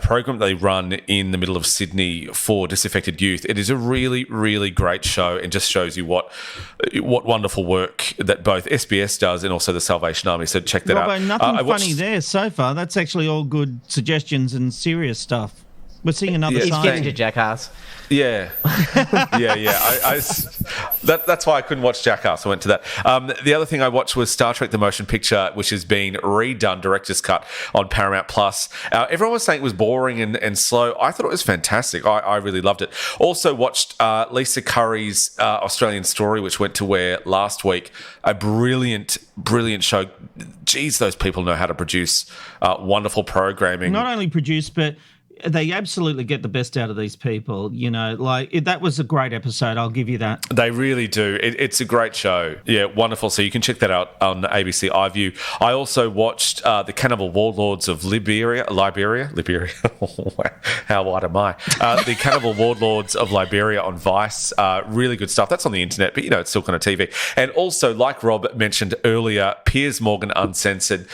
program they run in the middle of Sydney for disaffected youth. It is a really, really great show and just shows you what wonderful work that both SBS does and also the Salvation Army. So check that out. Nothing funny there so far. That's actually all good suggestions and serious stuff. We're seeing another He's side. getting to Jackass. Yeah. That's why I couldn't watch Jackass. I went to that. The other thing I watched was Star Trek The Motion Picture, which has been redone, director's cut, on Paramount+. Everyone was saying it was boring and slow. I thought it was fantastic. I really loved it. Also watched Lisa Curry's Australian Story, which went to air last week. A brilliant, brilliant show. Geez, those people know how to produce wonderful programming. Not only produce, but they absolutely get the best out of these people. You know, that was a great episode. I'll give you that. They really do. It's a great show. Yeah, wonderful. So you can check that out on ABC iView. I also watched The Cannibal Warlords of Liberia. How white am I? The Cannibal Warlords of Liberia on Vice. Really good stuff. That's on the internet, but it's still kind of TV. And also, like Rob mentioned earlier, Piers Morgan Uncensored.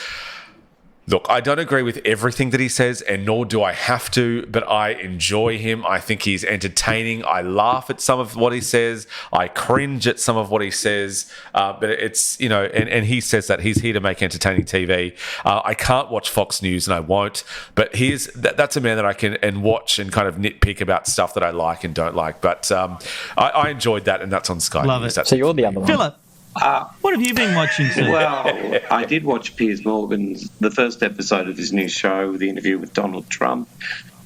Look, I don't agree with everything that he says, and nor do I have to, but I enjoy him. I think he's entertaining. I laugh at some of what he says. I cringe at some of what he says. But it's, and he says that he's here to make entertaining TV. I can't watch Fox News, and I won't. But that's a man that I can watch and kind of nitpick about stuff that I like and don't like. But I enjoyed that, and that's on Sky Love News. it. So you're the other one. Philip, what have you been watching, sir? Well, I did watch Piers Morgan's, the first episode of his new show, the interview with Donald Trump,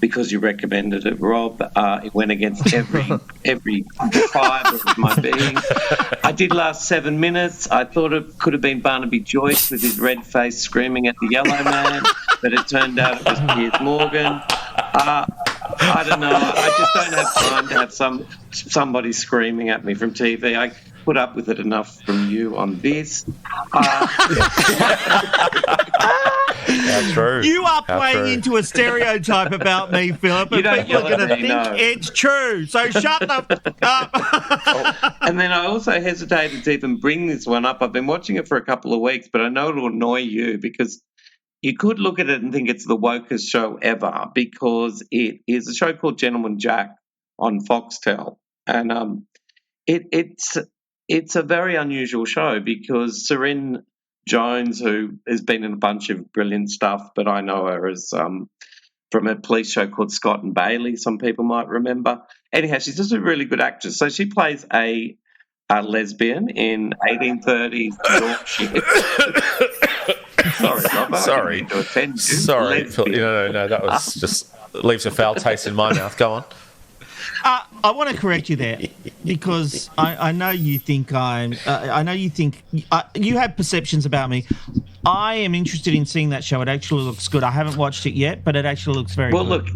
because you recommended it, Rob. It went against every fibre of my being. I did last 7 minutes. I thought it could have been Barnaby Joyce with his red face screaming at the yellow man, but it turned out it was Piers Morgan. I don't know. I just don't have time to have somebody screaming at me from TV. I put up with it enough from you on this. How true. You are playing into a stereotype about me, Philip, and people are going to think it's true. So shut the up. And then I also hesitated to even bring this one up. I've been watching it for a couple of weeks, but I know it'll annoy you because you could look at it and think it's the wokest show ever, because it is a show called Gentleman Jack on Foxtel. And it's a very unusual show because Serene Jones, who has been in a bunch of brilliant stuff, but I know her as from a police show called Scott and Bailey, some people might remember. Anyhow, she's just a really good actress. So she plays a lesbian in 1830s Yorkshire. Sorry, Rob. Sorry. I didn't mean to offend you. Sorry. No, that was just leaves a foul taste in my mouth. Go on. I want to correct you there because I know you think you have perceptions about me. I am interested in seeing that show. It actually looks good. I haven't watched it yet, but it actually looks very good. Well, look,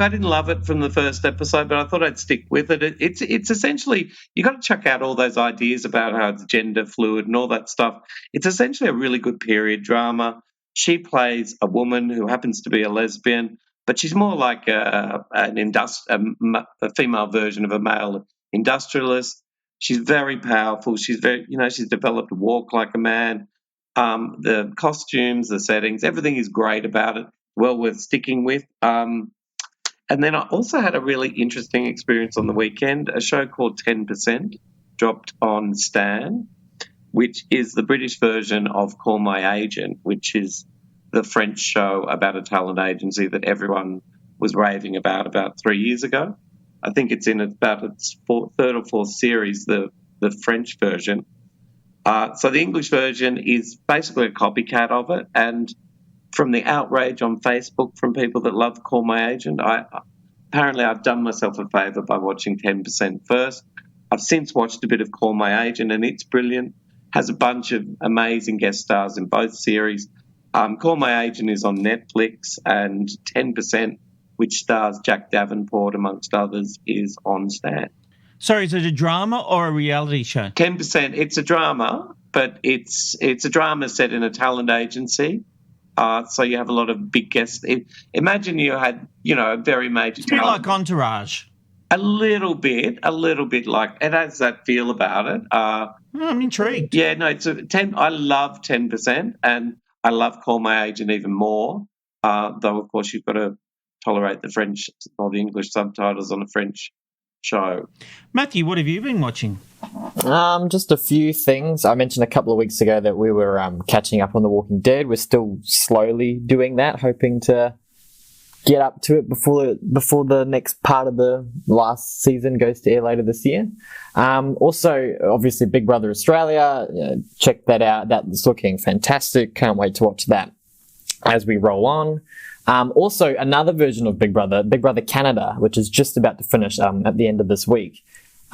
I didn't love it from the first episode, but I thought I'd stick with it. It's essentially, you got to chuck out all those ideas about how it's gender fluid and all that stuff. It's essentially a really good period drama. She plays a woman who happens to be a lesbian, but she's more like a female version of a male industrialist. She's very powerful. She's she's developed a walk like a man. The costumes, the settings, everything is great about it. Well worth sticking with. And then I also had a really interesting experience on the weekend. A show called 10% dropped on Stan, which is the British version of Call My Agent, which is the French show about a talent agency that everyone was raving about 3 years ago. I think it's in about its third or fourth series, the French version. So the English version is basically a copycat of it. And from the outrage on Facebook from people that love Call My Agent, apparently I've done myself a favour by watching 10% first. I've since watched a bit of Call My Agent, and it's brilliant. Has a bunch of amazing guest stars in both series. Call My Agent is on Netflix, and 10%, which stars Jack Davenport, amongst others, is on Stan. Sorry, is it a drama or a reality show? 10%, it's a drama, but it's a drama set in a talent agency. So you have a lot of big guests. Imagine you had, a very major It's a bit talent. like Entourage. A little bit like it has that feel about it. I'm intrigued. Yeah, no, it's a 10. I love 10%, and I love Call My Agent even more. Though, of course, you've got to tolerate the French or the English subtitles on a French show. Matthew, what have you been watching? Just a few things. I mentioned a couple of weeks ago that we were catching up on The Walking Dead. We're still slowly doing that, hoping to get up to it before the next part of the last season goes to air later this year. Also, obviously, Big Brother Australia. Check that out. That's looking fantastic. Can't wait to watch that as we roll on. Also, another version of Big Brother Canada, which is just about to finish at the end of this week.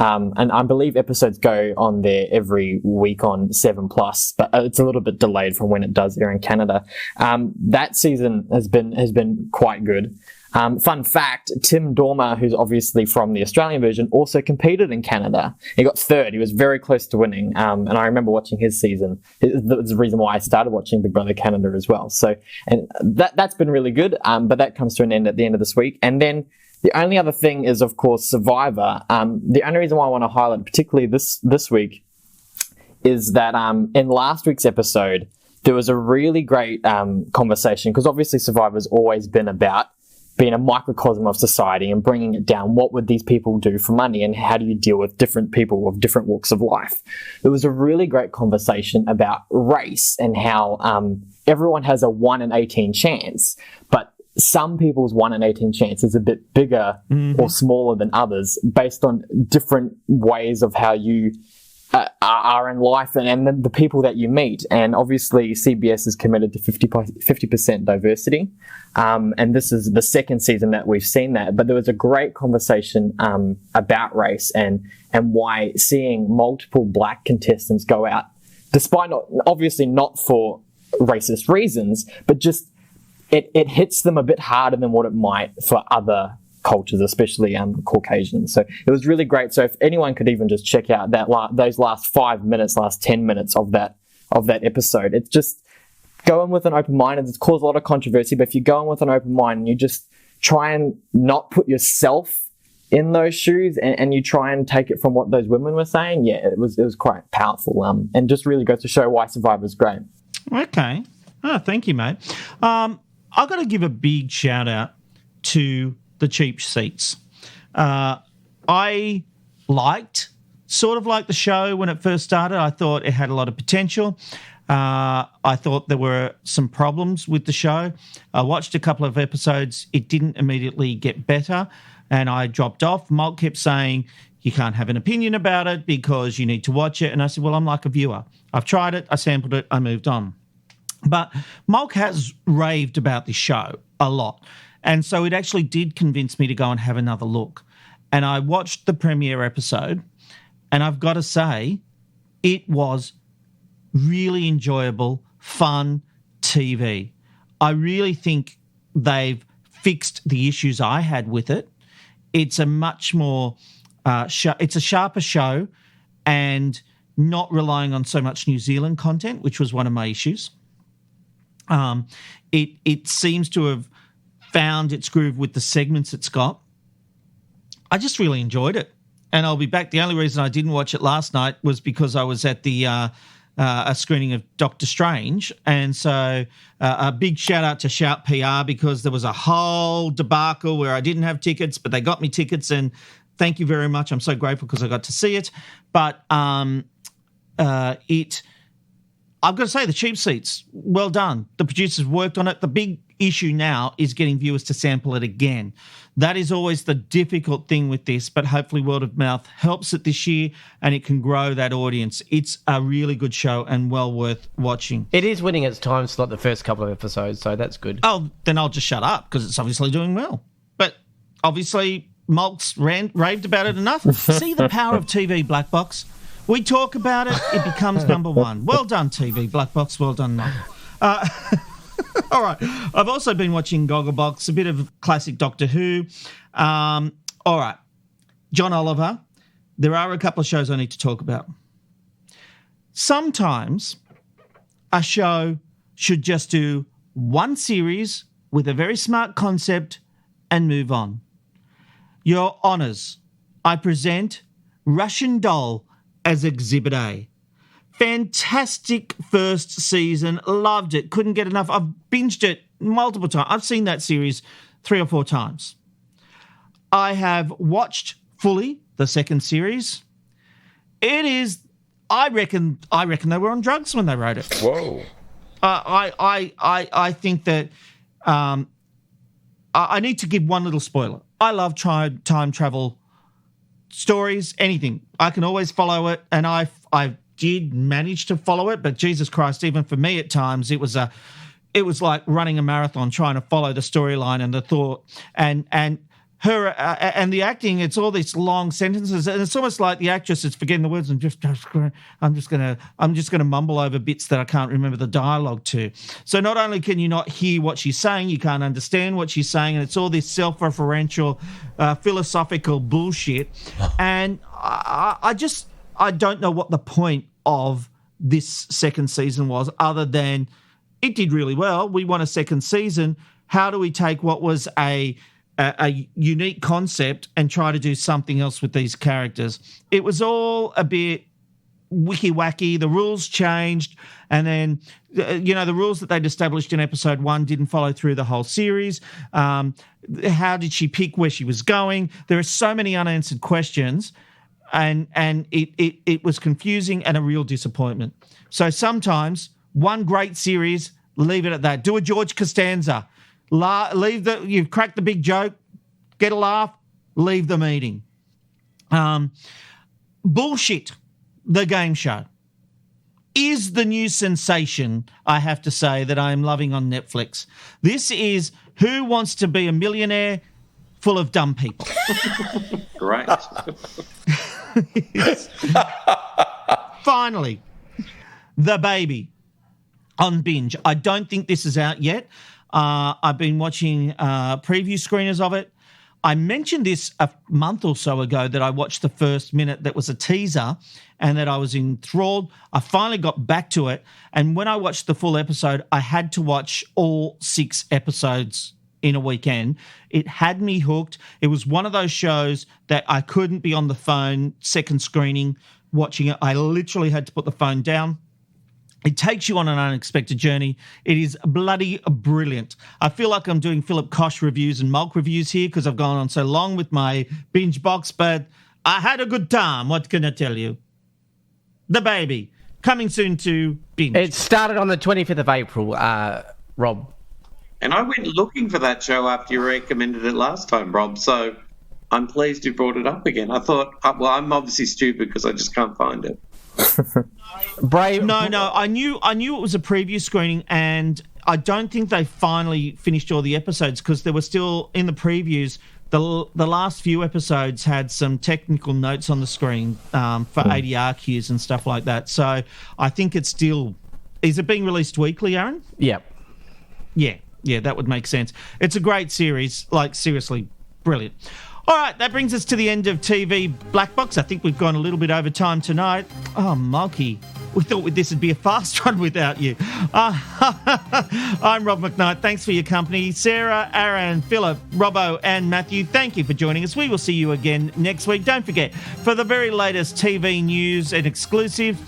And I believe episodes go on there every week on 7+, but it's a little bit delayed from when it does air in Canada. That season has been quite good. Fun fact, Tim Dormer, who's obviously from the Australian version, also competed in Canada. He got third. He was very close to winning. And I remember watching his season. It's the reason why I started watching Big Brother Canada as well. So, and that's been really good. But that comes to an end at the end of this week. And then the only other thing is, of course, Survivor. The only reason why I want to highlight, particularly this week, is that in last week's episode, there was a really great conversation, because obviously Survivor's always been about being a microcosm of society and bringing it down. What would these people do for money, and how do you deal with different people of different walks of life? There was a really great conversation about race and how everyone has a 1 in 18 chance, but some people's 1 in 18 chance is a bit bigger or smaller than others based on different ways of how you are in life and then the people that you meet. And obviously CBS is committed to 50% diversity. And this is the second season that we've seen that. But there was a great conversation about race and why seeing multiple black contestants go out, despite obviously not for racist reasons, but just it hits them a bit harder than what it might for other cultures, especially Caucasian. So it was really great. So if anyone could even just check out those last 5 minutes, last 10 minutes of that episode, it's just go in with an open mind. It's caused a lot of controversy, but if you go in with an open mind and you just try and not put yourself in those shoes and you try and take it from what those women were saying, it was quite powerful and just really goes to show why Survivor's great. Okay. Oh, thank you, mate. I've got to give a big shout out to the cheap seats. I sort of liked the show when it first started. I thought it had a lot of potential. I thought there were some problems with the show. I watched a couple of episodes. It didn't immediately get better, and I dropped off. Malk kept saying, you can't have an opinion about it because you need to watch it. And I said, well, I'm like a viewer. I've tried it. I sampled it. I moved on. But Malk has raved about this show a lot. And so it actually did convince me to go and have another look. And I watched the premiere episode, and I've got to say, it was really enjoyable, fun TV. I really think they've fixed the issues I had with it. It's a much more, it's a sharper show and not relying on so much New Zealand content, which was one of my issues. It seems to have found its groove with the segments it's got. I just really enjoyed it. And I'll be back. The only reason I didn't watch it last night was because I was at the a screening of Doctor Strange. And so a big shout out to Shout PR, because there was a whole debacle where I didn't have tickets, but they got me tickets. And thank you very much. I'm so grateful because I got to see it. But I've got to say, the cheap seats, well done. The producers worked on it. The big issue now is getting viewers to sample it again. That is always the difficult thing with this, but hopefully word of mouth helps it this year and it can grow that audience. It's a really good show and well worth watching. It is winning its time slot the first couple of episodes, so that's good. Oh, then I'll just shut up because it's obviously doing well. But obviously, Malk's raved about it enough. See the power of TV, Black Box. We talk about it, it becomes number one. Well done, TV, Black Box. Well done, Malk. All right. I've also been watching Gogglebox, a bit of classic Doctor Who. All right. John Oliver. There are a couple of shows I need to talk about. Sometimes a show should just do one series with a very smart concept and move on. Your Honours, I present Russian Doll as Exhibit A. Fantastic first season. Loved it. Couldn't get enough. I've binged it multiple times. I've seen that series 3 or 4 times. I have watched fully the second series. It is, I reckon they were on drugs when they wrote it. Whoa. I think that I need to give one little spoiler. I love time travel stories, anything. I can always follow it, and I did manage to follow it, but Jesus Christ, even for me at times, it was like running a marathon trying to follow the storyline and the thought and her and the acting. It's all these long sentences, and it's almost like the actress is forgetting the words and I'm just gonna mumble over bits that I can't remember the dialogue to. So not only can you not hear what she's saying, you can't understand what she's saying, and it's all this self-referential, philosophical bullshit. And I don't know what the point of this second season was, other than it did really well. We want a second season. How do we take what was a unique concept and try to do something else with these characters? It was all a bit wicky-wacky. The rules changed, and then, the rules that they'd established in episode 1 didn't follow through the whole series. How did she pick where she was going? There are so many unanswered questions, and it was confusing and a real disappointment. So sometimes one great series, leave it at that. Do a George Costanza. You've cracked the big joke, get a laugh, leave the meeting. Bullshit, the game show, is the new sensation, I have to say, that I am loving on Netflix. This is Who Wants to Be a Millionaire, full of dumb people. Great. Finally, The Baby on Binge. I don't think this is out yet. I've been watching preview screeners of it. I mentioned this a month or so ago that I watched the first minute that was a teaser and that I was enthralled. I finally got back to it, and when I watched the full episode, I had to watch all 6 episodes in a weekend. It had me hooked. It was one of those shows that I couldn't be on the phone second screening watching it. I literally had to put the phone down. It takes you on an unexpected journey. It is bloody brilliant. I feel like I'm doing Philip Kosh reviews and Mulk reviews here because I've gone on so long with my binge box, but I had a good time. What can I tell you? The Baby, coming soon to Binge. It started on the 25th of April, Rob. And I went looking for that show after you recommended it last time, Rob, so I'm pleased you brought it up again. I thought, well, I'm obviously stupid because I just can't find it. Brave. No. I knew it was a preview screening, and I don't think they finally finished all the episodes because there were still in the previews. The last few episodes had some technical notes on the screen for ADR cues and stuff like that. So I think it's still. Is it being released weekly, Aaron? Yep. Yeah, that would make sense. It's a great series, like seriously brilliant. All right, that brings us to the end of TV Black Box. I think we've gone a little bit over time tonight. Oh, Mulkey. We thought this would be a fast run without you. I'm Rob McKnight. Thanks for your company. Sarah, Aaron, Philip, Robbo, and Matthew, thank you for joining us. We will see you again next week. Don't forget, for the very latest TV news and exclusive,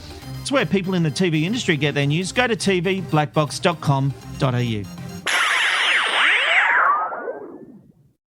it's where people in the TV industry get their news. Go to tvblackbox.com.au.